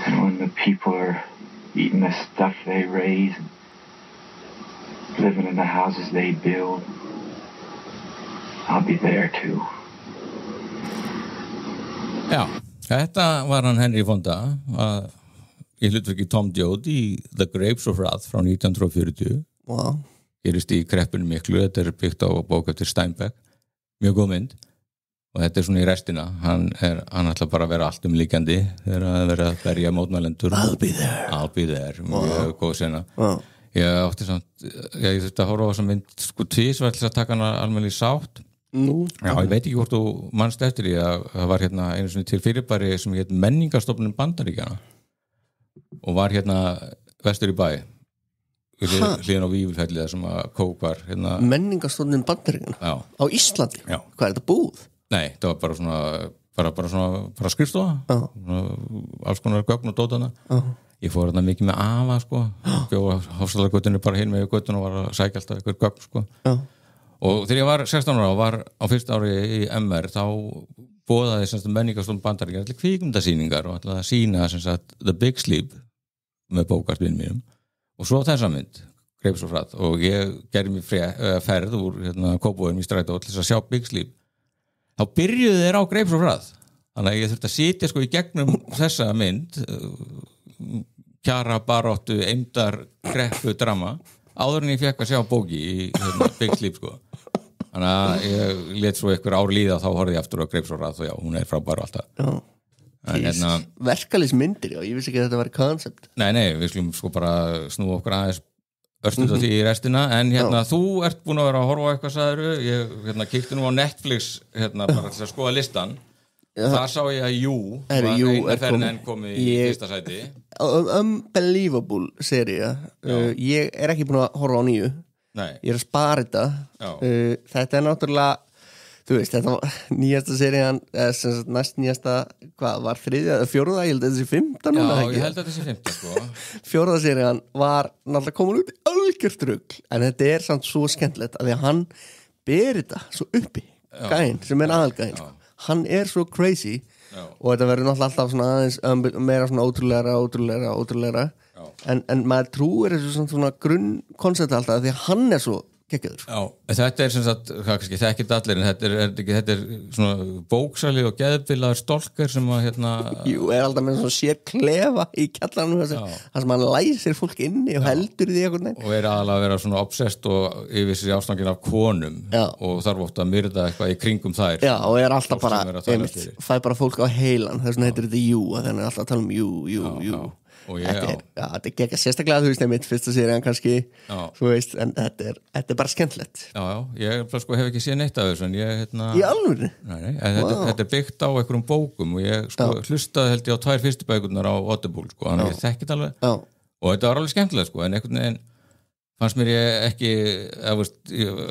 And when the people are eating the stuff they raise and living in the houses they build, I'll be there too. Já, þetta var hann Henry Fonda að Ég hlutverki Tom Joad í The Grapes of Wrath frá 1940 wow. Gerist í kreppinu miklu þetta er byggt á bók eftir Steinbeck mjög góð mynd og þetta er svona í restina hann ætla bara að vera allt líkjandi þegar að vera að berja mótmælendur I'll be there mjög góð sena ég átti samt ég þurfti að horfa á þessa mynd sko tvisvar til að taka hana almennilega í sátt Já, ég veit ekki hvort þú manst eftir því að það var hérna einu svona til fyrirbæri sem heit Menningarstofnun Bandaríkjanna og var hérna vestur í bæ hlýðan á Vífilfelli sem að kók var hérna Menningarstofnun Bandaríkjanna á Íslandi Já. Hvað er þetta búð? Nei, það var bara svona bara skrifstofa alls konar gögn og dótana ég fór hérna mikið með afa sko bjóða Hofstallargötunni bara hinn með göttun og var að sækja alltaf einhver gögn sko og þegar ég var 16 ára og var á fyrsta ári í MR þá boðaði Menningarstofnun Bandaríkjanna allir kvikmyndasýningar og allir að sýna The Big Sleep með bókastvinum mínum og svo þessa mynd Grapes of Wrath og ég gerði mér ferð úr hérna, Kópavoginum í strætó til þess að sjá Big Sleep þá byrjuðu þeir á Grapes of Wrath þannig að ég þurfti að sitja sko í gegnum þessa mynd kjara baróttu, eimdar kreppu drama áður en ég fekk að sjá bóki í hérna, Big Sleep sko þannig að ég let svo einhver ár líða og þá horfði ég aftur á Grapes of Wrath og já, hún er frábær alltaf hérna, verkalýsmyndir, já, ég vissi ekki að þetta var koncept Nei, við skulum sko bara snúa okkur aðeins örstuð á því í restina en hérna, þú ert búin að vera að horfa á eitthvað sagðiru, ég hérna, kíkti nú á Netflix hérna, bara til að skoða listan þar sá ég að var eina ferðin enn komið í fyrsta sæti Unbelievable sería ég er ekki búin að horfa á nýju Nei. Ég er að spara þetta þetta er náttúrulega þú veist, þetta var nýjasta serían næst nýjasta, hvað var þriðja eða fjóruða, ég held að þetta sé 15 núna, Já, ég held að þetta sé 15 sko Fjóruða serían var náttúrulega komin út í algjört rugl en þetta er samt svo skemmtilegt að því að hann ber þetta svo uppi gæinn, sem er aðalgæinn sko. Hann er svo crazy og þetta verður náttúrulega alltaf svona aðeins meira svona ótrúlegra en maður trúir þessu svona grunnkoncept alltaf því að hann er svo geggjaður. Já, þetta sem sagt, kannski þekkið allir, en þetta er svona bóksali og geðbilaður stólkar sem að Jú, alltaf með svona sér klefa í kjallanum þar sem hann læsir fólk inni og heldur því eitthvað og aðalega að vera svona obsessed og yfir sér ástangin af konum og þarf oft að myrða eitthvað í kringum þær. Já, og alltaf bara fæ bara fólk á heilan, þess vegna heitir þetta jú, þannig alltaf að tala jú. Þetta er ekki sérstaklega, þú veist, einmitt fyrsta serían kannski, þú veist, en þetta er bara skemmtilegt. Ég hef ekki séð neitt af þessu, en ég Í alvöru? Nei, þetta er byggt á einhverjum bókum og ég hlustaði held ég á 2 fyrstu bækurnar á Audible, þannig ég þekkit alveg og þetta var alveg skemmtilegt, en einhvern veginn fannst mér ég ekki,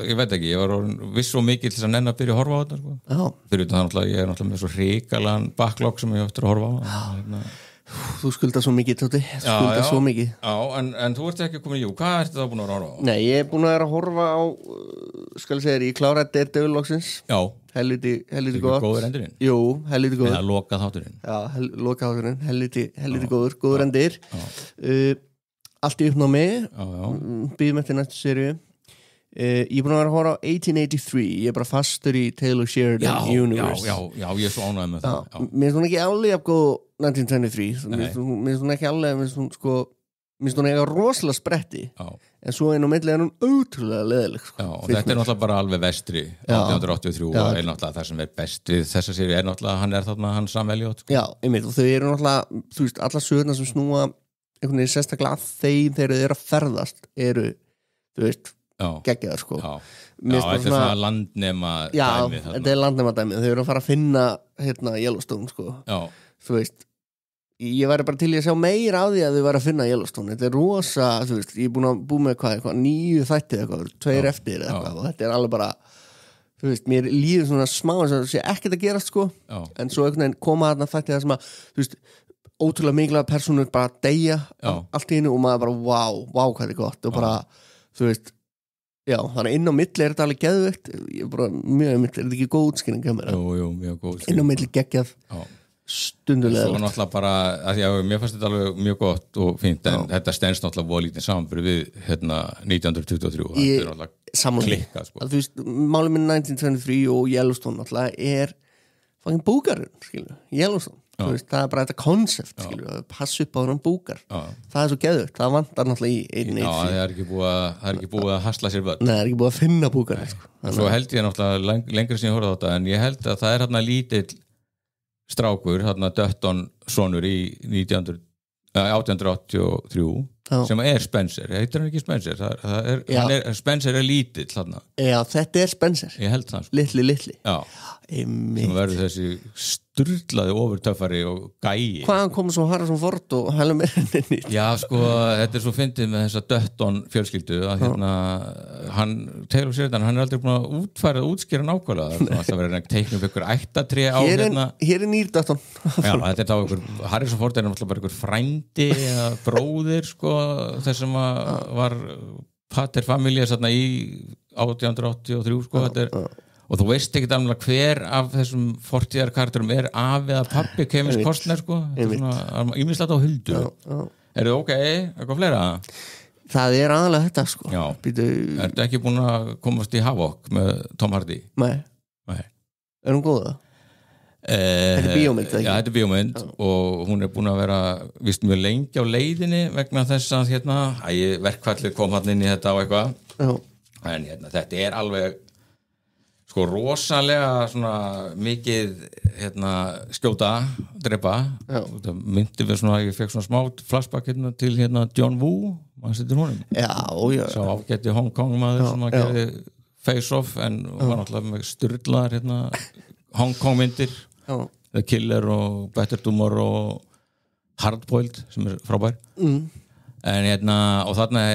ég veit ekki, ég var viss svo mikið til að nenn að byrja að horfa á þetta, fyrir þetta ég er náttúrulega með svo hrikalan backlog sem ég eftir að horfa á. Þú skuldar svo mikið, Tóti, svo mikið. Já, en þú ert ekki komin í hvað ertu þá búin að horfa á? Nei, ég er búin að horfa á skal ég segja, ég kláraði Daredevil loksins. Já. Helviti gott. Góður endurinn? Jú, helviti góður. Eða lokað þátturinn? Já, lokað þátturinn, helviti góður endir. Allt í uppnámi, býðum eftir næstu seríu. Ég er búin að vera að horfa á 1883, ég er bara fastur í Taylor Sheridan Universe. Já, ég er svo ánægður með það. Mér finnst hún ekki alveg að góð 1923, mér finnst hún ekki alveg, mér finnst hún eiga rosalega spretti, en svo einn á milli er hún ótrúlega leðileg. Já, og þetta er náttúrulega bara alveg vestri 1883 og er náttúrulega það sem er best við þessa seríu er náttúrulega, hann er þarna hann Sam Elliott. Já, einmitt, og þau eru náttúrulega, þú veist, alla sögurnar sem snúa einhvern veginn sérstaklega að þeim þegar þau eru að ferðast eru, þú veist, geggjaðar sko. Þetta er svona landnema dæmi. Já, þetta er landnema dæmi, þau eru að fara að finna Yellowstone sko. Þú veist, ég væri bara til að sjá meira af því að þau væri að finna Yellowstone. Þetta er rosa, þú veist, ég er búin að búið með eitthvað 9 þætti eitthvað, 2 eftir eitthvað og þetta er alveg bara, þú veist, mér líður svona smá eins og það sé ekkert að gerast sko, en svo einhvern veginn koma þarna þætti það sem að, þú veist, ótrúlega mikilvæg persónur bara deyja allt í hennu og maður bara, vá, hvað þetta er gott og bara, þú veist, já, þannig inn á milli er þetta alveg geðveikt, ég er bara mjög milli, er þetta ekki góð útskýring hjá mér? Jú, mjög góð útskýring. Inn á milli geggjað, stundulega. Svo náttúrulega bara, að já, mér fannst þetta alveg mjög gott og fínt, en þetta stendst náttúrulega voða lítið samanburð við 1923, þetta er náttúrulega klikkað, sko. Þú veist, málið með 1923 og Yellowstone náttúrulega er fucking búgarinn, skilju, Yellowstone. Veist, það er bara þetta konsept passa upp á hann búkar það er svo geðugt, það vantar náttúrulega í einn það er ekki búið að hasla sér völd. Nei, það er ekki búið að finna búkar sko. Svo held ég náttúrulega lengra sem ég horfði á þetta en ég held að það er hérna lítill strákur, hérna Dutton sonur í 1883 sem er Spencer, heitir hann ekki Spencer Spencer er lítill þarna. Já, þetta er Spencer ég held það sko. litli sem verður þessi sturlaði ofurtöffari og gæi. Hvaðan kom svo Harrison Ford og Helen Mirren? Já, sko, þetta er svo fyndið með þessa Dutton fjölskyldu að hann, Taylor Sheridan, hann er aldrei búin að útskýra nákvæmlega, það er alltaf verið að teikna upp ykkur ættatré á Hér er nýr Dutton. Já, þetta er þá ykkur, Harrison Ford er alltaf bara ykkur frændi eða bróðir, sko, þess sem var paterfamilja þarna í 1883, sko, þetta er og þú veist ekki alveg hver af þessum fortíðarkarakterum er af eða pappi Kevin Costner sko, þetta er svona ýmislegt á huldu. Er þið ok, eitthvað fleira? Það er aðalega þetta sko. Ertu ekki búin að komast í Havok með Tom Hardy? Nei. Er hún góða? Þetta er bíómynd, ekki? Já, þetta er bíómynd og hún er búin að vera vist mjög lengi á leiðinni vegna þess að verkfallið kom hann inn í þetta og eitthvað en þetta er alveg sko rosalega svona mikið skjóta, drepa myndi við svona, ég fekk svona smá flashback til John Woo maður setur honum sá ágætti Hong Kong maður sem að gerði Face Off en var náttúrulega með sturlaðar Hong Kong myndir The Killer og Better Tomorrow og Hardboiled sem er frábær en og þarna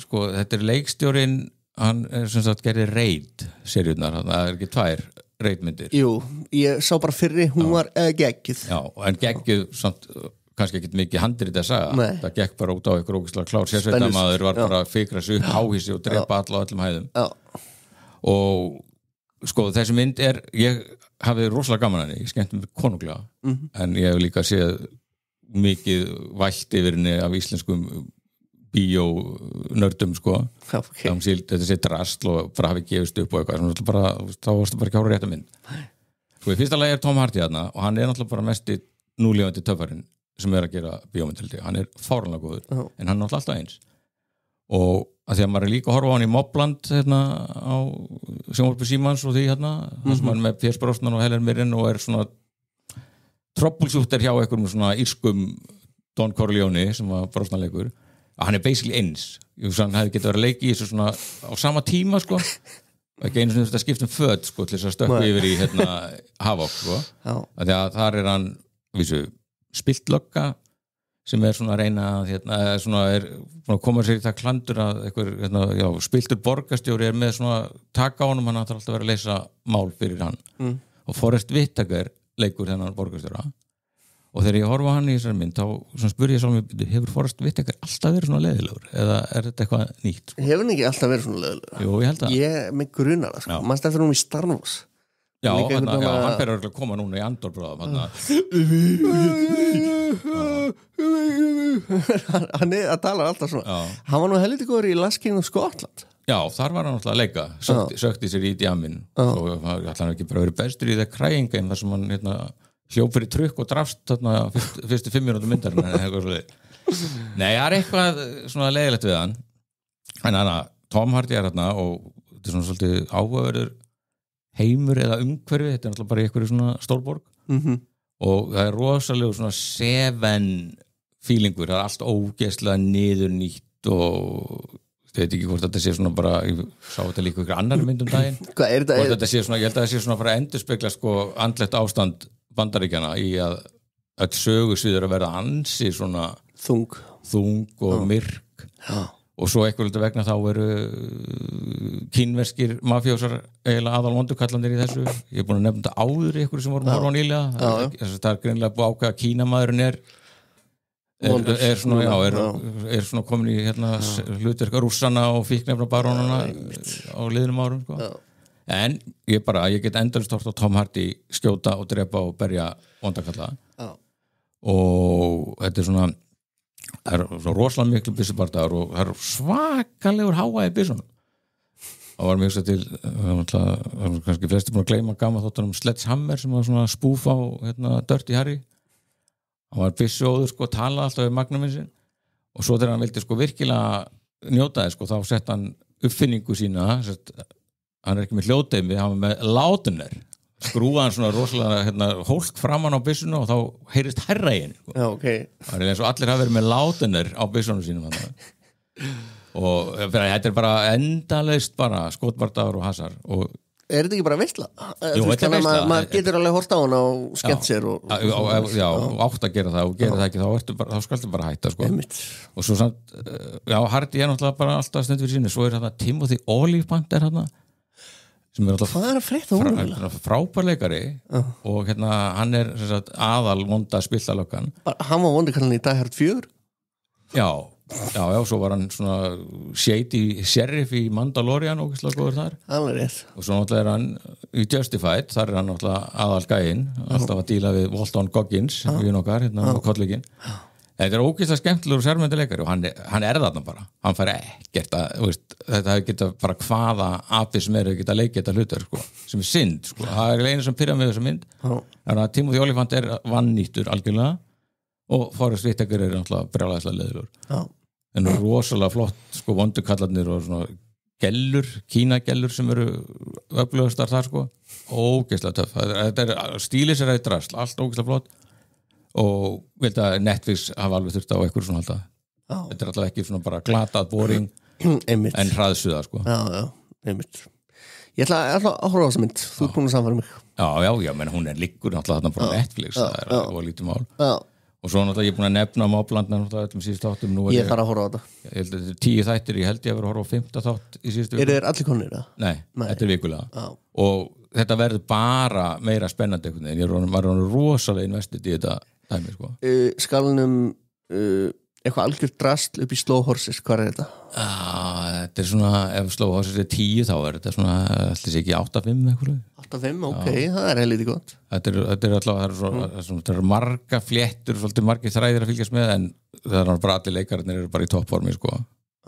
sko þetta er leikstjórinn hann sem sagt gerði Raid seríurnar, það er ekki 2 Raid-myndir. Jú, ég sá bara fyrri hún var geggjuð. Já, en geggjuð samt, kannski ekki mikið handrit að sagja, það gekk bara út á ykkur ógeðslega klár sérsveitarmaður var bara að fikra sig upp háhísi og drepa alla á öllum hæðum og sko þessi mynd ég hafði rosalega gaman henni, ég skemmti mig konunglega en ég hef líka séð mikið vælt yfir henni af íslenskum bíónördum sko þetta sé drasl og bara hafi gefist upp og eitthvað bara, þá varstu bara ekki ára rétta mynd sko í fyrsta lagi Tom Hardy þarna og hann náttúrulega bara mesti núlifandi töffarinn sem að gera bíómynd hann fáránlega góður en hann alltaf eins og að því að maður líka að horfa á hann í Mobland á sjónvarpi Símans og því þar sem hann með Pierce Brosnan og Helen Mirren og svona troubleshooter hjá einhverjum svona írskum Don Corleone sem var Brosnan leikur að hann basically eins hann hefði getið verið að leiki í þessu svona á sama tíma sko ekki einu svona skiptum föt sko til þess að stökku yfir í Havok sko að því að þar hann spiltlögga sem svona að reyna svona að koma sér í það klandur að einhver spiltur borgarstjóri með svona taka á honum hann þarf alltaf að vera að leysa mál fyrir hann og Forrest Whitaker leikur þennan borgarstjóra og þegar ég horfa á hann í þessari mynd þá spurði ég sjálf hefur Forrest Whitaker alltaf verið svona leiðilegur eða þetta eitthvað nýtt sko? Hefur hann ekki alltaf verið svona leiðilegur? Jú, ég held að ég með grunar það sko mannst eftir hún í Star Wars hann fyrir að koma núna í Andor bráðum hann að tala alltaf svona hann var nú helviti góður í Last King of Scotland þar var hann alltaf að leika sökti sér í djamin og hann ekki bara verið bestur í The Crying Game þar sem hann hljóp fyrir trukk og drafst fyrstu 5 mínútur myndarinn nei, það eitthvað svona leiðilegt við hann en Tom Hardy þarna og þetta svona svolítið áhugaverður heimur eða umhverfi þetta náttúrulega bara í einhverju svona stórborg og það rosalega svona Seven feelingur, það allt ógeðslega niðurnýtt og ég veit ekki hvort þetta sé svona bara ég sá þetta líka ykkur annar myndum daginn og þetta sé svona, ég held að það sé svona bara endurspegla sko andlegt ástand Bandaríkjana í að öll sögursviður að verða ansi svona þung og myrk og svo eitthvað vegna þá eru kínverskir mafjósar eiginlega aðal vondukallandir í þessu ég búin að nefna þetta áður í ykkur sem vorum að horfa á nýlega það greinilega búið ákveða að Kínamaðurinn er svona komin í hlutverk rússana og fíknefnabarónana á liðnum árum sko. En ég get endalist hort á Tom Hardy skjóta og drepa og berja vondakalla og þetta svona það er rosalega miklu byssubardagar og það er svakalegur háa í byssunum það var mjög svo til kannski flesti búin að gleyma gamla þóttunum Sledgehammer sem var svona spúf á Dirty Harry hann var byssuóður sko, tala alltaf við magnuminn sin og svo þegar hann vildi sko virkilega njóta þess sko, þá sett hann uppfinningu sína hann er ekki með hljóðdeimi, hann er með látuner skrúa hann svona rosalega hólk framan á byssuna og þá heyrist hærra í henni það er eins og allir hafa verið með látuner á byssunum sínum og þetta er bara endalaust bara skotbardagur og hasar og er þetta ekki bara veistla? Jú, þetta er veistla maður getur alveg hort á hann og skemmt sér og átt að gera það og gera það ekki þá skaltu bara hætta sko. Og svo samt Hardy er náttúrulega bara alltaf stund fyrir sínu svo er þetta Timothy Olyphant sem er alltaf frábærleikari og hann er aðal vonda spillalöggan hann var vondakallan í Die Hard 4 já, svo var hann svona shady sheriff í Mandalorian og góður þar og svo náttúrulega er hann í Justified, þar er hann náttúrulega aðal gæinn alltaf að díla við Walton Goggins við nokkar, kollegin þetta er ógeðslega skemmtilegur og sérmyndileikari og hann er þarna bara hann fær ekkert að þetta hefur getað bara hvaða api sem eru getað leikið þetta hlutur sko, sem er synd sko. Það er einu sem pyrrar með þessa mynd þannig að Timothy Olyphant er vannýttur algjörlega og Forrest Whitaker er náttúrulega brjálæðislega leiðilegur en rosalega flott sko vondukallarnir og svona gellur, kínagellur sem eru öflugastar þar sko ógeðslega töff, þetta stílis er eitt drasl, allt ógeðslega flott og veit að Netflix hafa alveg þurft á eitthvað svona alltaf þetta er alltaf ekki svona bara glatað boring en hraðsuða sko einmitt ég ætla að horfa á þessa mynd, þú er búin að samfæra mig já, menn hún er liggur náttúrulega þarna bara Netflix, það er alveg lítið mál og svo náttúrulega ég er búin að nefna Mobland náttúrulega öllum síðust þáttum ég þarf að horfa á þetta ég held að þetta er 10 þættir, ég held ég að vera að horfa á 5. þátt í síðustu viku. Þeir allir konir það? Nei, þetta er vikulega og þetta verður bara meira spennandi en ég var rosalega investið í þetta dæmi sko. Skalanum eitthvað algjört drasl upp í Slow Horses, hvað er þetta? Þetta er svona, ef Slow Horses er 10 þá er þetta svona, ætli sé ekki 8-5 eitthvað. 8-5, ok, það er heilítið gott. Þetta er alltaf, það er marga fléttur, svolítið margir þræðir að fylgjast með en það bara allir leikararnir eru bara í toppformi sko.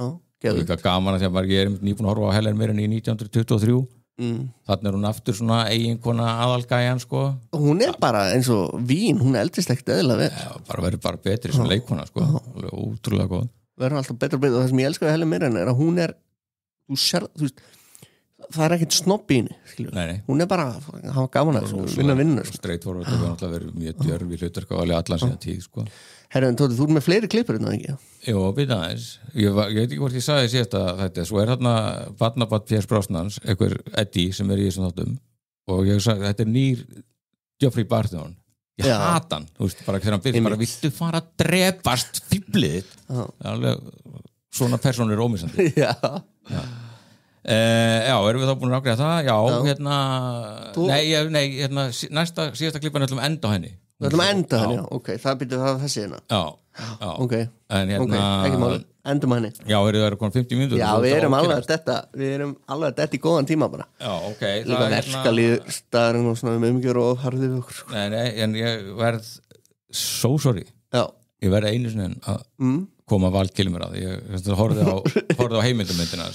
Og líka gaman að því að ég nýbúin að horfa á Helen Mirren í 1923 þannig hún aftur svona eiginkona aðalgæjan sko. Hún bara eins og vín, hún eldist ekkert eðlilega vel. Já, bara verður bara betri sem leikona sko. Útrúlega góð. Verður alltaf betra og betra og það sem ég elska við Helen Mirren að hún þú veist það ekkert snobb í henni hún bara að hafa gaman að vinna streitforward og náttúrulega verið mjög djörf í hlutverk og alveg allan síðan tíð sko. Herra, Tóti, þú með fleiri klippur en það ekki? Jó, býta aðeins ég veit ekki hvort ég sagði síðast að þetta svo þarna barnabarn Pierce Brosnans einhver Eddie sem í þessum þáttum og ég sagði þetta nýr Geoffrey Barton ég hata hann, þú veist, bara þegar hann byrði bara viltu fara að drepast fíblið svona persónur er ómissandi já erum við þá búin að ákveða það? Já, hérna næsta síðasta klippan ætlum að enda á henni Við ætlum að enda henni, ok, það byrjuð það þessi hérna Já Ok, en hérna ekki máli, endum henni Já, það eru konar 50 mínútur Já, við erum alveg að detta í góðan tíma bara Já, ok Líka verkalýðstaðurinn og svona umgjör og harðið okkur Nei, en ég verð so sorry Já Ég verð einu sinni að koma Val Kilmer að ég horfði á heimildamyndina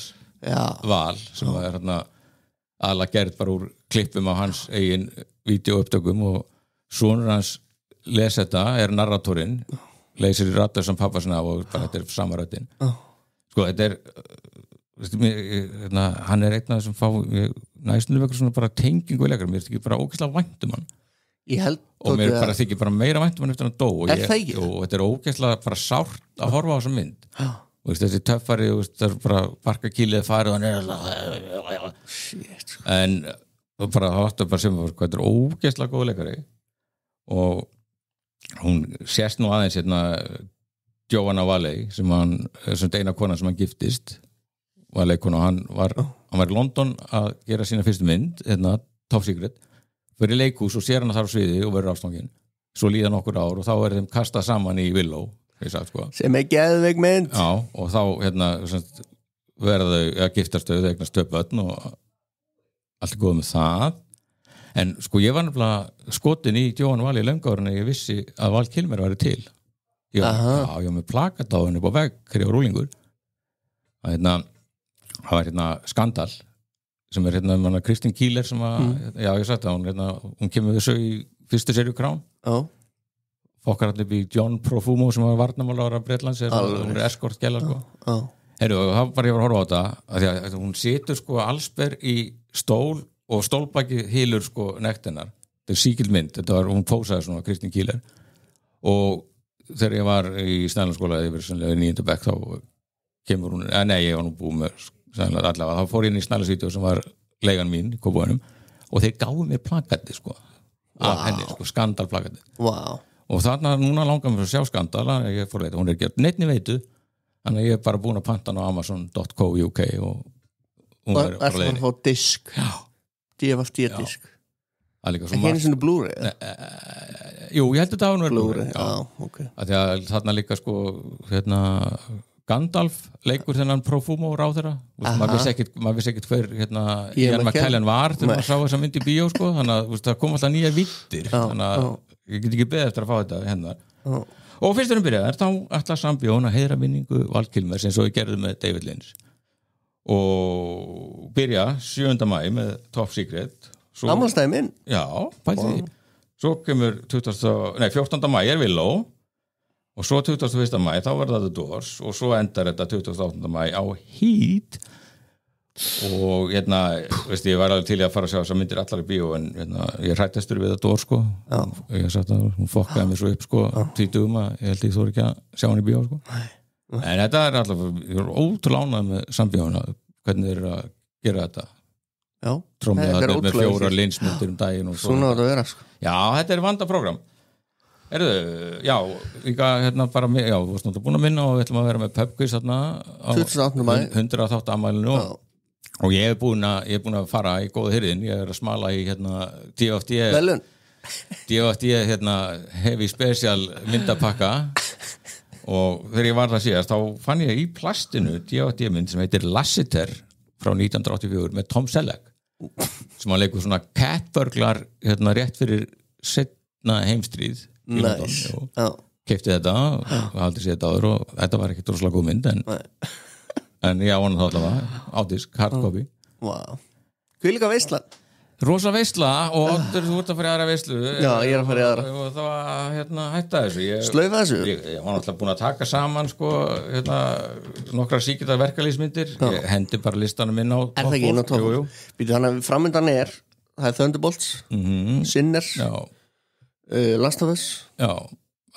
Val sem er hérna aðalega gerð bara úr klippum af hans eigin vídeóupptökum og sonur hans les þetta narratorinn leysir í rattur sem pappa sinna og bara þetta sama röddin sko þetta hann einn af þessum fá næstum við svona bara tengingu leikar mér er ekki bara ógeðslega vænt hann og mér bara þykir bara meira vænt hann eftir hann dó og þetta er ógeðslega bara sárt að horfa á þessa mynd og þessi töffari það er bara barkakýlið farið en bara háttu bara sem hvað þetta er ógeðslega góð leikari og hún sést nú aðeins hérna Joanna Valley sem eina konan sem hann giftist var leikona og hann var í London að gera sína fyrstu mynd hérna Top Secret fyrir leikhús og sér hann þar á sviði og verður ástangin svo líða nokkur ár og þá er þeim kastað saman í Willow sko. sem geðveik mynd já og þá hérna verða þau að giftast þau eignast 2 börn og allt er góð með það en sko ég var nefnilega skotin í Joanna Valley löngárin að ég vissi að Val Kilmer væri til ég var með plakat á henni upp á vegg þegar ég var rúlingur að það var skandal sem er Kristín Kieler sem já ég sagt að hún kemur þessu í fyrstu seríu Crown fokkar hann upp í John Profumo sem var varnamálar af Bretlands hún er eskort gæla sko það var ég var að horfa á þetta að hún situr sko allsber í stól og stólbaki hylur sko nektinnar þetta er síkild mynd, hún pósaði svona Kristín Kieler og þegar ég var í Snælandsskóla yfir 9. bekk þá kemur hún, ég var nú búið með allavega, þá fór ég inn í Snælandsvídeó sem var leigan mín í Kópavoginum og þeir gáðu mér plakati sko af henni, sko, skandalplakati og þarna núna langar mér að sjá skandal ég fór leita, hún er ekki neittni veitu þannig að ég er bara búin að panta á Amazon.co.uk og hún er bara leiðin og disk DFD-disk ekki henni svona Blu-ray jú, ég held að það var nú Blu-ray okay. að þarna líka sko Gandalf leikur þennan Profumo ráðherra maður vissi ekkert hver Ian McKellen var þegar maður sá þessa mynd í bíó sko þannig að það kom alltaf nýja vittir þannig að ég get ekki beðið eftir að fá þetta hennar og fyrst þegar byrjaði þá ætla Sambjón að heiðra minningu Val Kilmer sem svo ég gerði með David Lynch og byrja 7. maí með Top Secret Ammalstæði minn já, pæti því svo kemur 14. maí er Willow og svo 21. maí þá verða The Doors og svo endar þetta 28. maí á Heat og veist, ég var alveg til að fara að sjá þessar myndir allar í bíó en ég hrættastur við The Doors sko ég sagt að hún fokkaði mig svo upp sko 20 að ég held ég þóri ekki að sjá hann í bíó sko en þetta er alltaf, ég er ótrúlega ánægð með Sambjóna, hvernig þeir eru að gera þetta trómlega með 4 linsmyndir daginn og svona þetta vera sko já, þetta er vandaprógram já, líka bara við varst náttúrulega búin að minna og við ætlum að vera með pubquiz 108 ammælinu og ég er búin að fara í góða hirðin, ég er að smala í DFD heavy special myndapakka og þegar ég var það síðast þá fann ég í plastinu DFD mynd sem heitir Lassiter frá 1984 með Tom Selleck sem hann leikur svona catburglar rétt fyrir seinna heimstríð í London keypti þetta og haldið sér þetta áður og þetta var ekki droslega góð mynd en ég á hana þá allavega á disk, hardcopy. Wow. Hvílíka veisla? Rosa veisla og Oddur, þú ert að fara í aðra veislu. Já, ég að fara í aðra. Og það var hætta þessu. Slaufa þessu? Ég var náttúrulega búin að taka saman sko, nokkra síkildar verkalýsmyndir. Ég hendi bara listanum inn á topp. Er það ekki inn á topp? Jú. Býtu þannig að framöndan það er Thunderbolts, Sinners, Last of Us,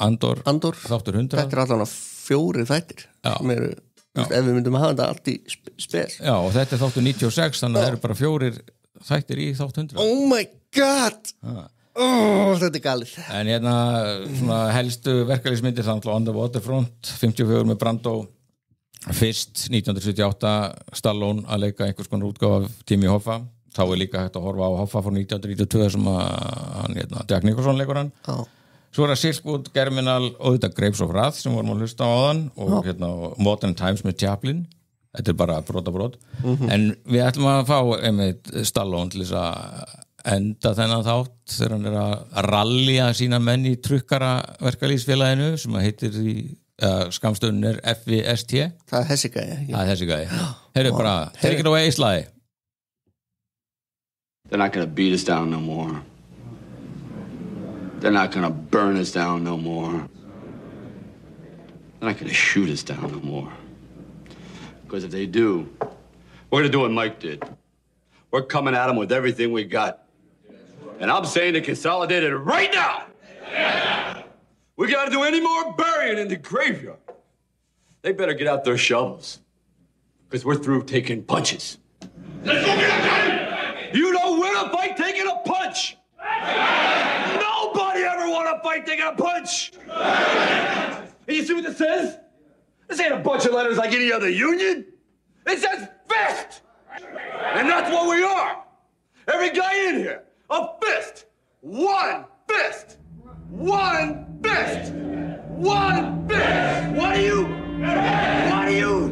Andor, þáttur 100. Þetta allan að 4 þættir sem eru, ef við myndum að hafa þetta allt í spes. Já, og þetta er þáttur 96, þannig að það eru bara 4 þættir í þátt 100. Oh my god! Þetta er galið. En svona helstu verkalýsmyndir þannig On the Waterfront, 54 með Brando, fyrst 1978 Stallone að leika einhvers konar útgáfa af Jimmy Hoffa. Þá er líka hægt að horfa á Hoffa frá 1992 sem hann, Jack Nicholson leikur hann. Svo er það Silkwood, Germinal og þetta Grapes of Wrath sem vorum að hlusta á áðan og Modern Times með Chaplin. Þetta er bara brot. En við ætlum að fá Stallone til þess að enda þennan þátt þegar hann er að rallya sína menn í trukkara verkalýsfélaginu sem heitir skamstöðun er FVST. Það er þessi gæi. Það er þessi gæi. Heyrðu bara, take it away, Sly. They're not going to beat us down no more. They're not going to burn us down no more. They're not going to shoot us down no more. Because if they do, we're going to do what Mike did. We're coming at them with everything we got. And I'm saying to consolidate it right now. Yeah. We got to do any more burying in the graveyard. They better get out their shovels. Because we're through taking punches. Let's go get a gun! You don't win a fight taking a punch! Nobody ever won a fight taking a punch! And you see what this says? This ain't a bunch of letters like any other union. It says fist! And that's what we are! Every guy in here, a fist! One fist! One fist! One fist! What do you